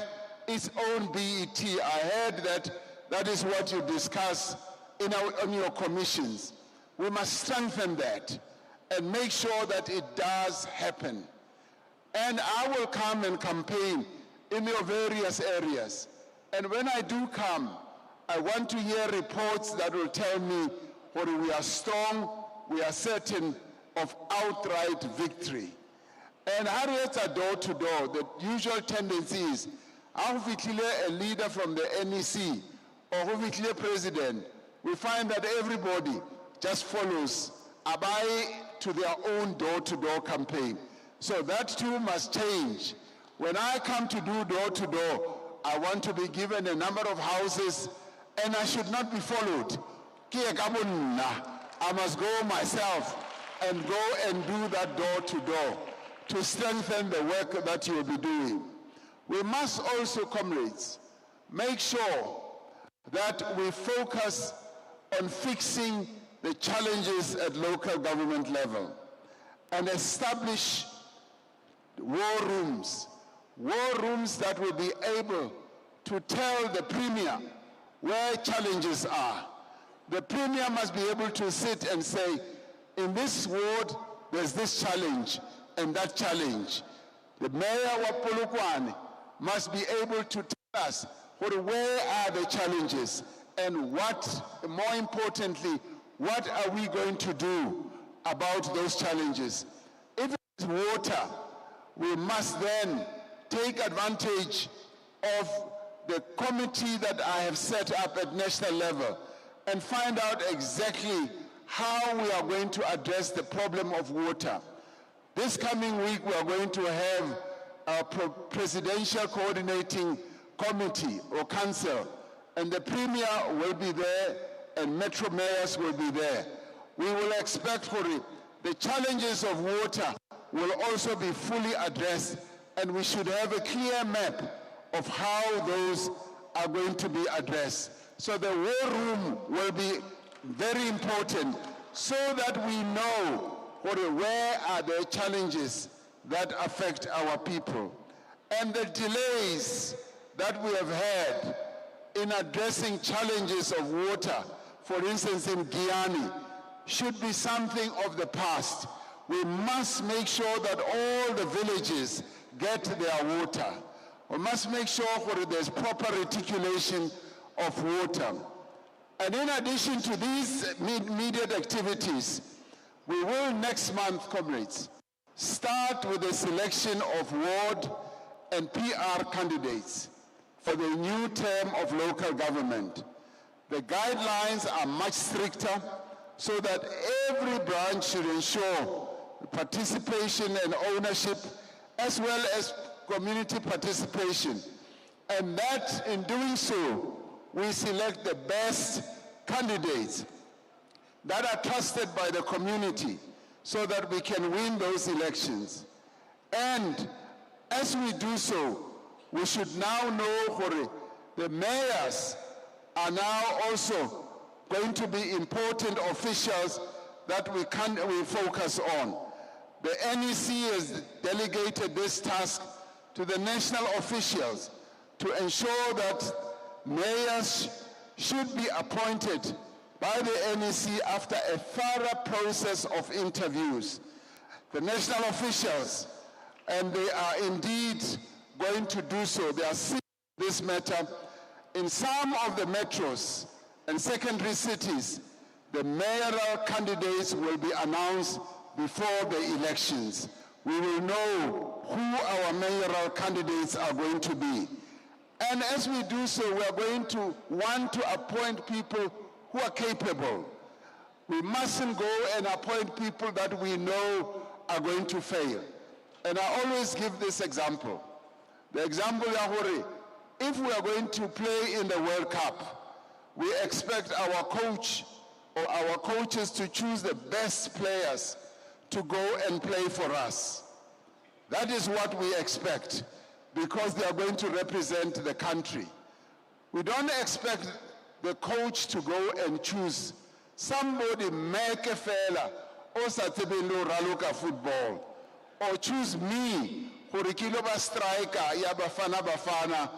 its own BET. I heard that that is what you discuss in your commissions. We must strengthen that and make sure that it does happen. And I will come and campaign in your various areas. And when I do come, I want to hear reports that will tell me whether we are strong, we are certain of outright victory. And Harriet's are door to door. The usual tendency is, a leader from the NEC or a president, we find that everybody just follows Abai to their own door-to-door campaign. So that too must change. When I come to do door-to-door, I want to be given a number of houses, and I should not be followed. I must go myself and go and do that door-to-door to strengthen the work that you will be doing. We must also, comrades, make sure that we focus on fixing the challenges at local government level and establish war rooms that will be able to tell the Premier where challenges are. The Premier must be able to sit and say, in this ward, there's this challenge and that challenge. The Mayor of Polokwane must be able to tell us where are the challenges and what, more importantly, what are we going to do about those challenges. If it's water, we must then take advantage of the committee that I have set up at national level and find out exactly how we are going to address the problem of water. This coming week, we are going to have a presidential coordinating committee or council, and the premier will be there and metro mayors will be there. We will expect for it. The challenges of water will also be fully addressed, and we should have a clear map of how those are going to be addressed. So the war room will be very important so that we know where are the challenges that affect our people. And the delays that we have had in addressing challenges of water, for instance in Guyana, should be something of the past. We must make sure that all the villages get their water. We must make sure that there's proper reticulation of water. And in addition to these immediate activities, we will next month, comrades, start with the selection of ward and PR candidates for the new term of local government. The guidelines are much stricter so that every branch should ensure participation and ownership as well as community participation. And that in doing so, we select the best candidates that are trusted by the community so that we can win those elections. And as we do so, we should now know the mayors are now also going to be important officials that we focus on. The NEC has delegated this task to the national officials to ensure that mayors should be appointed by the NEC after a thorough process of interviews. The national officials, and they are indeed going to do so, they are seeing this matter. In some of the metros and secondary cities, the mayoral candidates will be announced before the elections. We will know who our mayoral candidates are going to be. And as we do so, we are going to want to appoint people who are capable. We mustn't go and appoint people that we know are going to fail. And I always give this example. The example, Yahore, if we are going to play in the World Cup, we expect our coach or our coaches to choose the best players to go and play for us. That is what we expect, because they are going to represent the country. We don't expect the coach to go and choose somebody make a fella or satibelo raluka football, or choose me hurikilo striker ya bafana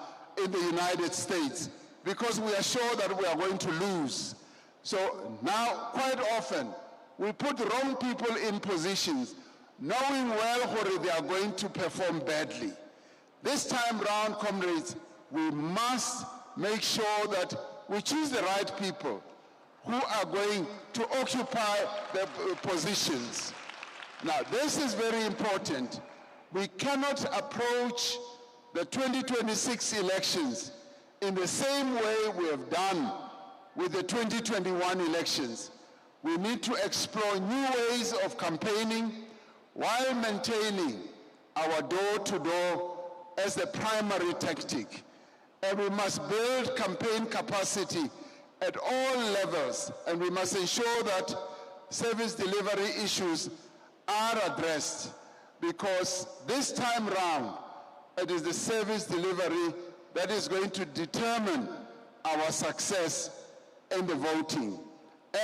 in the United States, because we are sure that we are going to lose. So now quite often we put wrong people in positions knowing well where they are going to perform badly. This time round, comrades, we must make sure that we choose the right people who are going to occupy the positions. Now, this is very important. We cannot approach the 2026 elections in the same way we have done with the 2021 elections. We need to explore new ways of campaigning while maintaining our door-to-door as the primary tactic. And we must build campaign capacity at all levels, and we must ensure that service delivery issues are addressed, because this time round, it is the service delivery that is going to determine our success in the voting.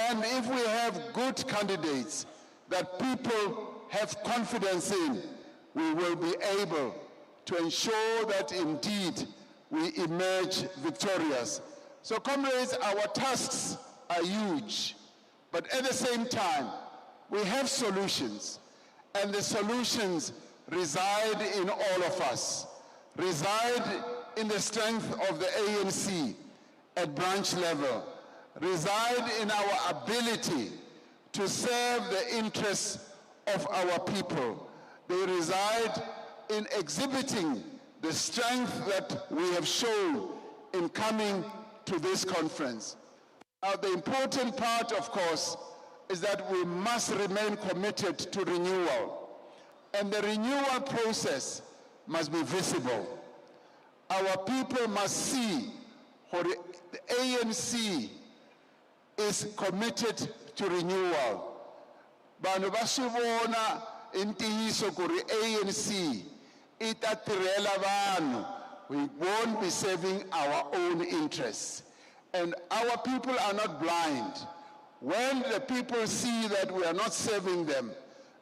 And if we have good candidates that people have confidence in, we will be able to ensure that indeed we emerge victorious. So comrades, our tasks are huge, but at the same time, we have solutions, and the solutions reside in all of us, reside in the strength of the ANC at branch level, reside in our ability to serve the interests of our people. They reside in exhibiting the strength that we have shown in coming to this conference. Now, the important part, of course, is that we must remain committed to renewal. And the renewal process must be visible. Our people must see how the ANC is committed to renewal. Bantu basibona intiyiso kuri ANC itatirela vanhu. We won't be serving our own interests. And our people are not blind. When the people see that we are not serving them,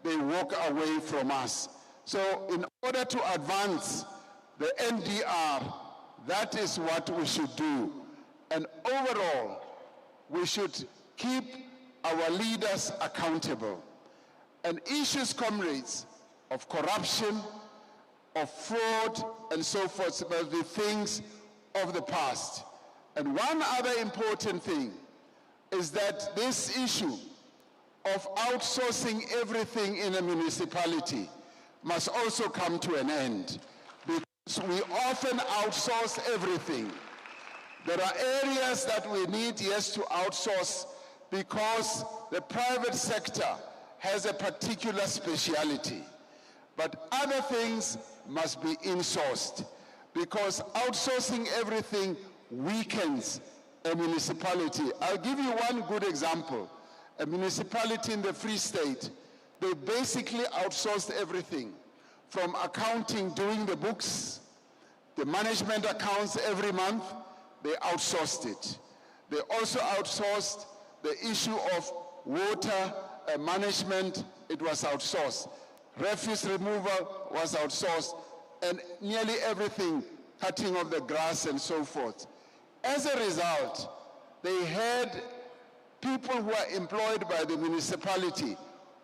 they walk away from us. So in order to advance the NDR, that is what we should do. And overall, we should keep our leaders accountable. And issues, comrades, of corruption, of fraud, and so forth, must be things of the past. And one other important thing is that this issue of outsourcing everything in a municipality must also come to an end, because we often outsource everything. There are areas that we need, yes, to outsource because the private sector has a particular speciality. But other things must be insourced, because outsourcing everything weakens a municipality. I'll give you one good example. A municipality in the Free State, they basically outsourced everything, from accounting, doing the books, the management accounts every month, they outsourced it. They also outsourced the issue of water management, it was outsourced. Refuse removal was outsourced, and nearly everything, cutting of the grass and so forth. As a result, they had people who are employed by the municipality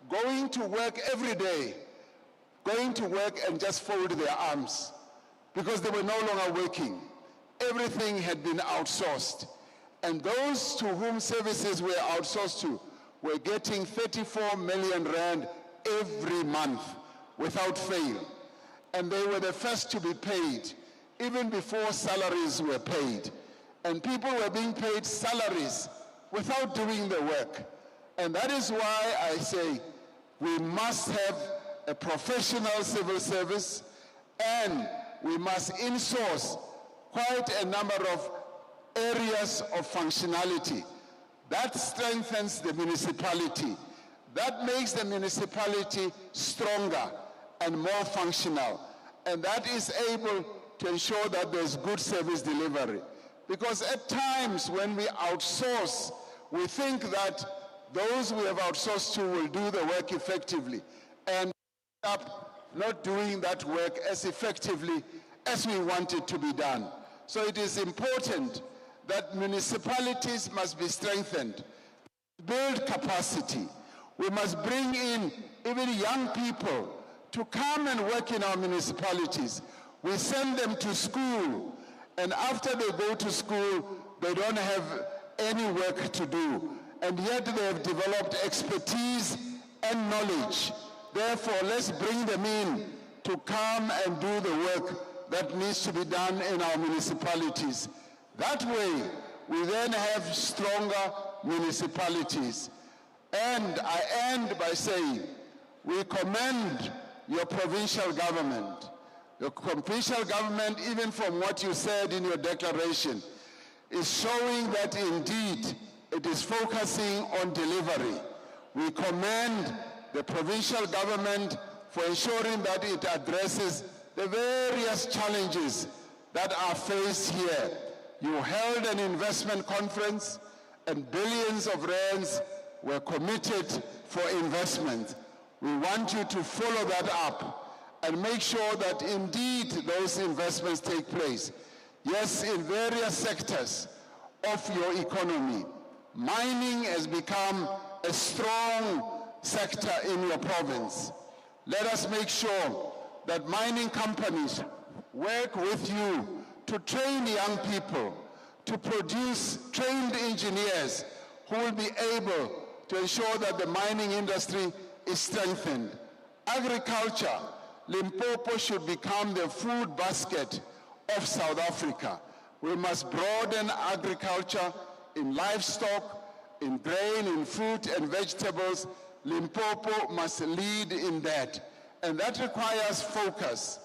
going to work every day, going to work and just fold their arms because they were no longer working. Everything had been outsourced. And those to whom services were outsourced to were getting 34 million rand every month without fail. And they were the first to be paid, even before salaries were paid. And people were being paid salaries without doing the work. And that is why I say we must have a professional civil service, and we must insource quite a number of areas of functionality. That strengthens the municipality. That makes the municipality stronger and more functional. And that is able to ensure that there's good service delivery. Because at times when we outsource, we think that those we have outsourced to will do the work effectively, and end up not doing that work as effectively as we want it to be done. So it is important that municipalities must be strengthened, build capacity. We must bring in even young people to come and work in our municipalities. We send them to school, and after they go to school, they don't have any work to do. And yet they have developed expertise and knowledge. Therefore, let's bring them in to come and do the work that needs to be done in our municipalities. That way, we then have stronger municipalities. And I end by saying, we commend your provincial government. Your provincial government, even from what you said in your declaration, is showing that indeed it is focusing on delivery. We commend the provincial government for ensuring that it addresses the various challenges that are faced here. You held an investment conference, and billions of rands were committed for investment. We want you to follow that up and make sure that indeed those investments take place. Yes, in various sectors of your economy. Mining has become a strong sector in your province. Let us make sure that mining companies work with you to train young people, to produce trained engineers who will be able to ensure that the mining industry is strengthened. Agriculture, Limpopo should become the food basket of South Africa. We must broaden agriculture in livestock, in grain, in fruit and vegetables. Limpopo must lead in that. And that requires focus.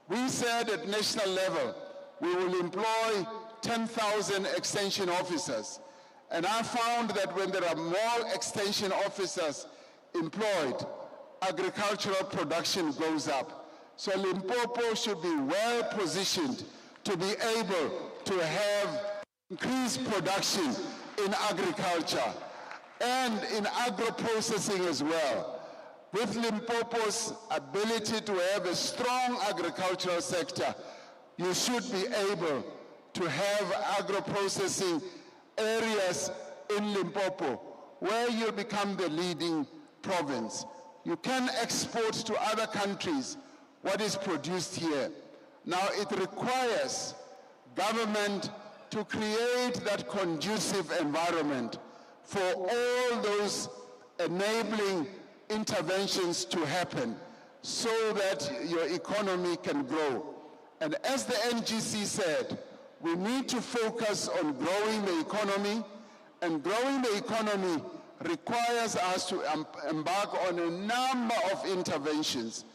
We said at national level, we will employ 10,000 extension officers. And I found that when there are more extension officers employed, agricultural production goes up. So Limpopo should be well positioned to be able to have increased production in agriculture and in agro-processing as well. With Limpopo's ability to have a strong agricultural sector, you should be able to have agro-processing areas in Limpopo where you become the leading province. You can export to other countries what is produced here. Now it requires government to create that conducive environment for all those enabling interventions to happen so that your economy can grow. And as the NGC said, we need to focus on growing the economy, and growing the economy requires us to embark on a number of interventions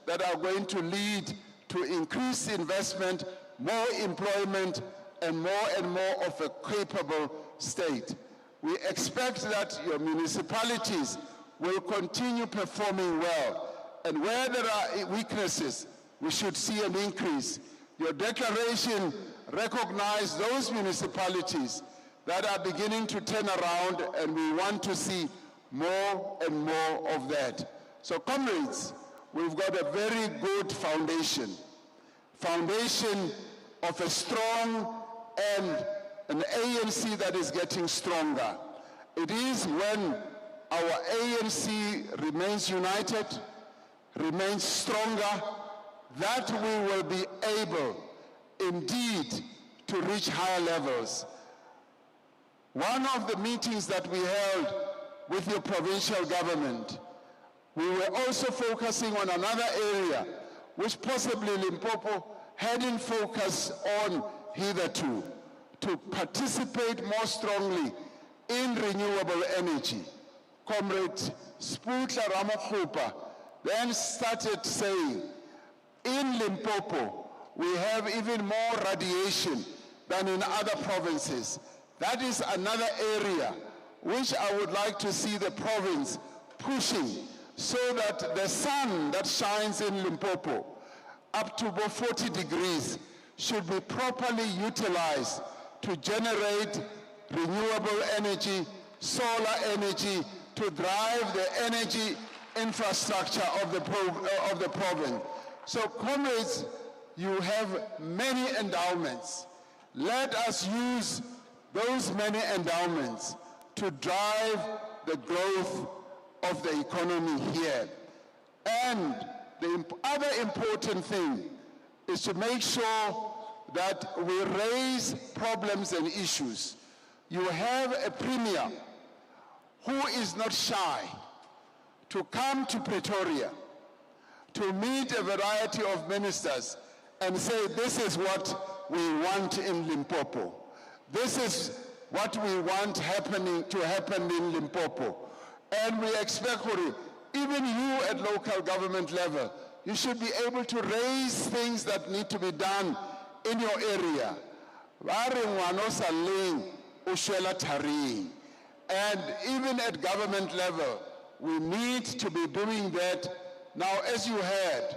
that are going to lead to increased investment, more employment, and more of a capable state. We expect that your municipalities will continue performing well, and where there are weaknesses, we should see an increase. Your declaration recognized those municipalities that are beginning to turn around, and we want to see more and more of that. So comrades, we've got a very good foundation of a strong and an ANC that is getting stronger. It is when our ANC remains united, remains stronger, that we will be able indeed to reach higher levels. One of the meetings that we held with your provincial government, we were also focusing on another area which possibly Limpopo hadn't focused on hitherto, to participate more strongly in renewable energy. Comrade Secretary Ramaphosa then started saying, in Limpopo, we have even more radiation than in other provinces. That is another area which I would like to see the province pushing so that the sun that shines in Limpopo up to about 40 degrees should be properly utilized to generate renewable energy, solar energy, to drive the energy infrastructure of the province. So comrades, you have many endowments. Let us use those many endowments to drive the growth of the economy here. And the other important thing is to make sure that we raise problems and issues. You have a premier who is not shy to come to Pretoria to meet a variety of ministers and say, this is what we want in Limpopo. This is what we want to happen in Limpopo. And we expect, even you at local government level, you should be able to raise things that need to be done in your area. And even at government level, we need to be doing that. Now, as you heard,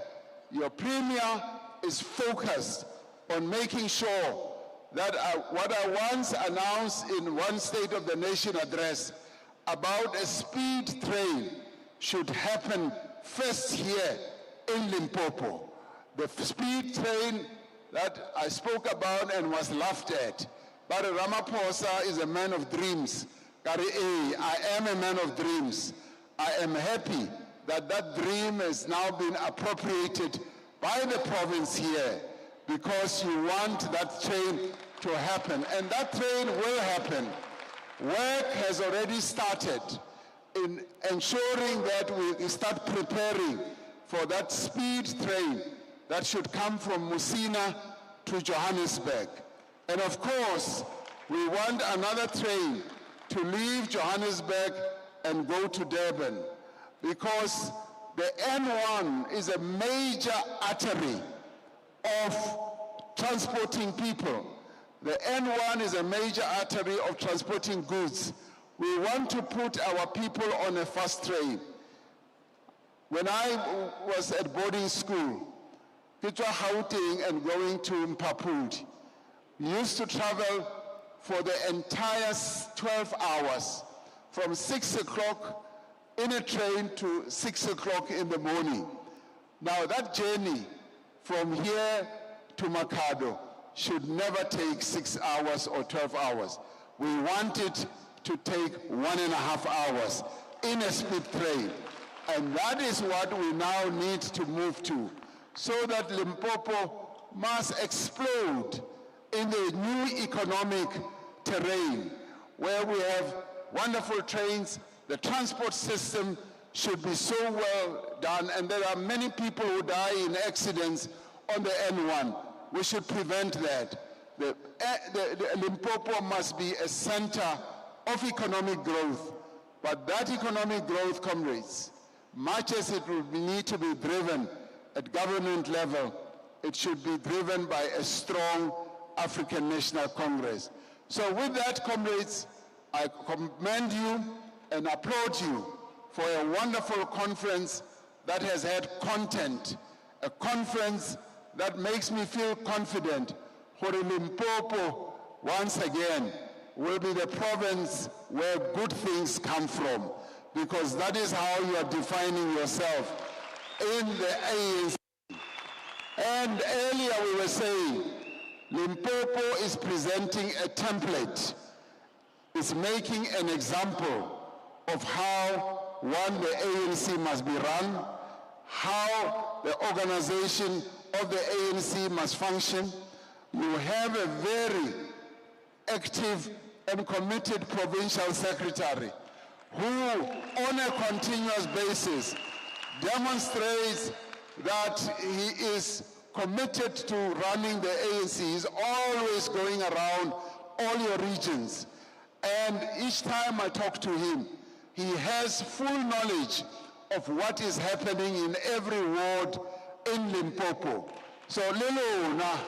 your premier is focused on making sure that what I once announced in one State of the Nation address about a speed train should happen first here in Limpopo. The speed train that I spoke about and was laughed at. But Ramaphosa is a man of dreams. I am a man of dreams. I am happy that that dream has now been appropriated by the province here, because you want that train to happen. And that train will happen. Work has already started in ensuring that we start preparing for that speed train that should come from Musina to Johannesburg. And of course, we want another train to leave Johannesburg and go to Durban, because the N1 is a major artery of transporting people. The N1 is a major artery of transporting goods. We want to put our people on a fast train. When I was at boarding school, Gauteng and going to Mpapudi, we used to travel for the entire 12 hours, from 6 o'clock in a train to 6 o'clock in the morning. Now that journey from here to Makhado should never take 6 hours or 12 hours. We want it to take 1.5 hours in a speed train. And that is what we now need to move to, so that Limpopo must explode in the new economic terrain where we have wonderful trains. The transport system should be so well done, and there are many people who die in accidents on the N1. We should prevent that. The Limpopo must be a center of economic growth, but that economic growth, comrades, much as it will need to be driven at government level, it should be driven by a strong African National Congress. So with that, comrades, I commend you and applaud you for a wonderful conference that has had content, a conference that makes me feel confident for Limpopo once again will be the province where good things come from, because that is how you are defining yourself in the ANC. And earlier we were saying, Limpopo is presenting a template, is making an example of how, one, the ANC must be run, how the organization of the ANC must function. You have a very active and committed provincial secretary who, on a continuous basis, demonstrates that he is committed to running the ANC. He's always going around all your regions. And each time I talk to him, he has full knowledge of what is happening in every ward in Limpopo. So Lelona,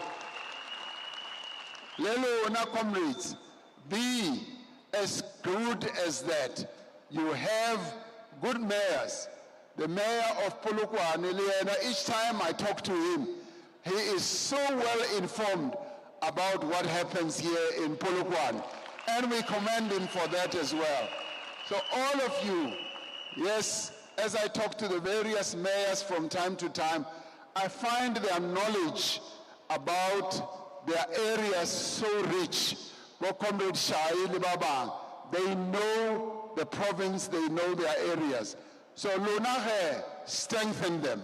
comrades, be as good as that. You have good mayors. The mayor of Polokwane, each time I talk to him, he is so well informed about what happens here in Polokwane. And we commend him for that as well. So all of you, yes, as I talk to the various mayors from time to time, I find their knowledge about their areas so rich. They know the province, they know their areas. So Lunahe, strengthen them.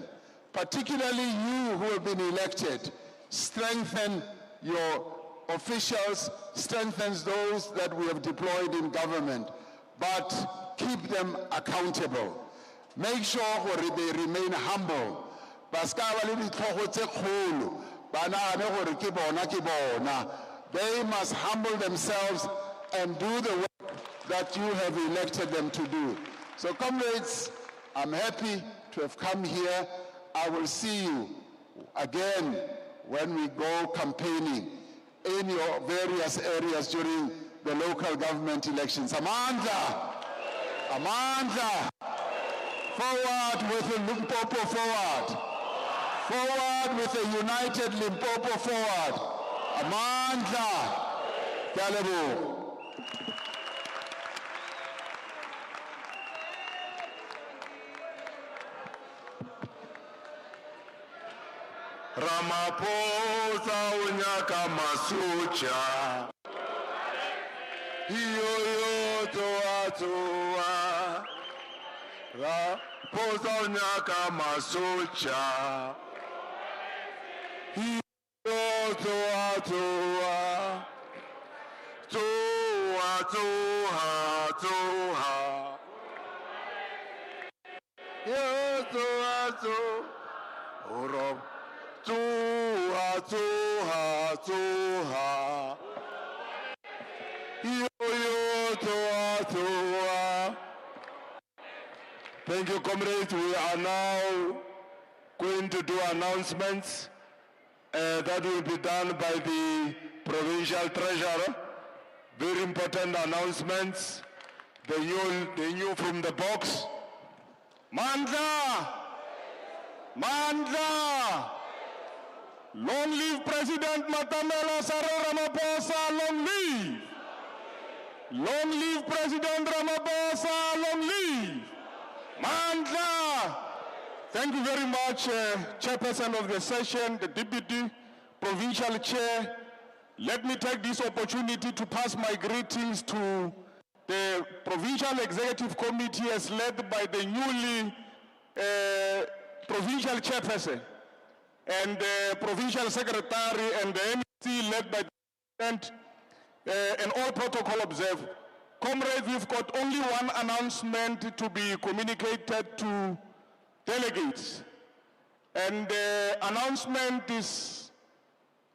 Particularly you who have been elected, strengthen your officials, strengthens those that we have deployed in government, but keep them accountable. Make sure they remain humble. They must humble themselves and do the work that you have elected them to do. So comrades, I'm happy to have come here. I will see you again when we go campaigning in your various areas during the local government elections. Amandla! Amandla! Forward with the Limpopo forward! Forward with the united Limpopo forward! Amandla! Galebo! Ramaphosa unyaka masucha Iyo toa Ramaphosa unyaka masucha Iyo toa Tsuha, Orob. Tsuha, Tsuha, Tsuha. Yo, yo, Tsuha, Tsuha. Thank you, comrades. We are now going to do announcements that will be done by the provincial treasurer. Very important announcements. The new from the box. Mandla! Mandla! Long live President Cyril Ramaphosa, long live! Long live President Ramaphosa, long live! Mandla! Thank you very much, Chairperson of the session, the Deputy Provincial Chair. Let me take this opportunity to pass my greetings to the Provincial Executive Committee as led by the newly Provincial Chairperson and the Provincial Secretary and the MEC led by the President and all protocol observed. Comrades, we've got only one announcement to be communicated to delegates. And the announcement is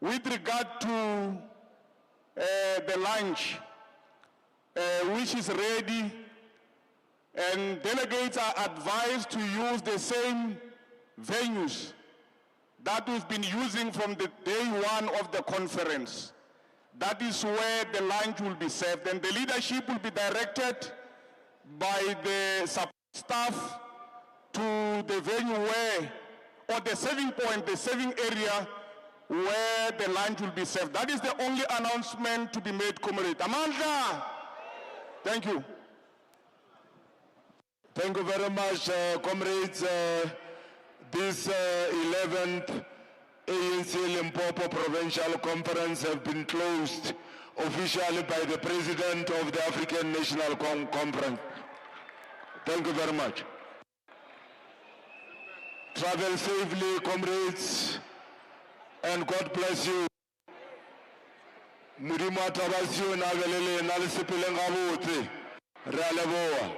with regard to the lunch, which is ready, and delegates are advised to use the same venues that we've been using from the day one of the conference. That is where the lunch will be served, and the leadership will be directed by the support staff to the venue where, or the serving point, the serving area where the lunch will be served. That is the only announcement to be made, comrade. Amanda! Thank you. Thank you very much, comrades. This 11th ANC Limpopo Provincial Conference has been closed officially by the President of the African National Conference. Thank you very much. Travel safely, comrades, and God bless you. Mudimo atabasiyo na velele na lisipile ngabuti. Re a leboha.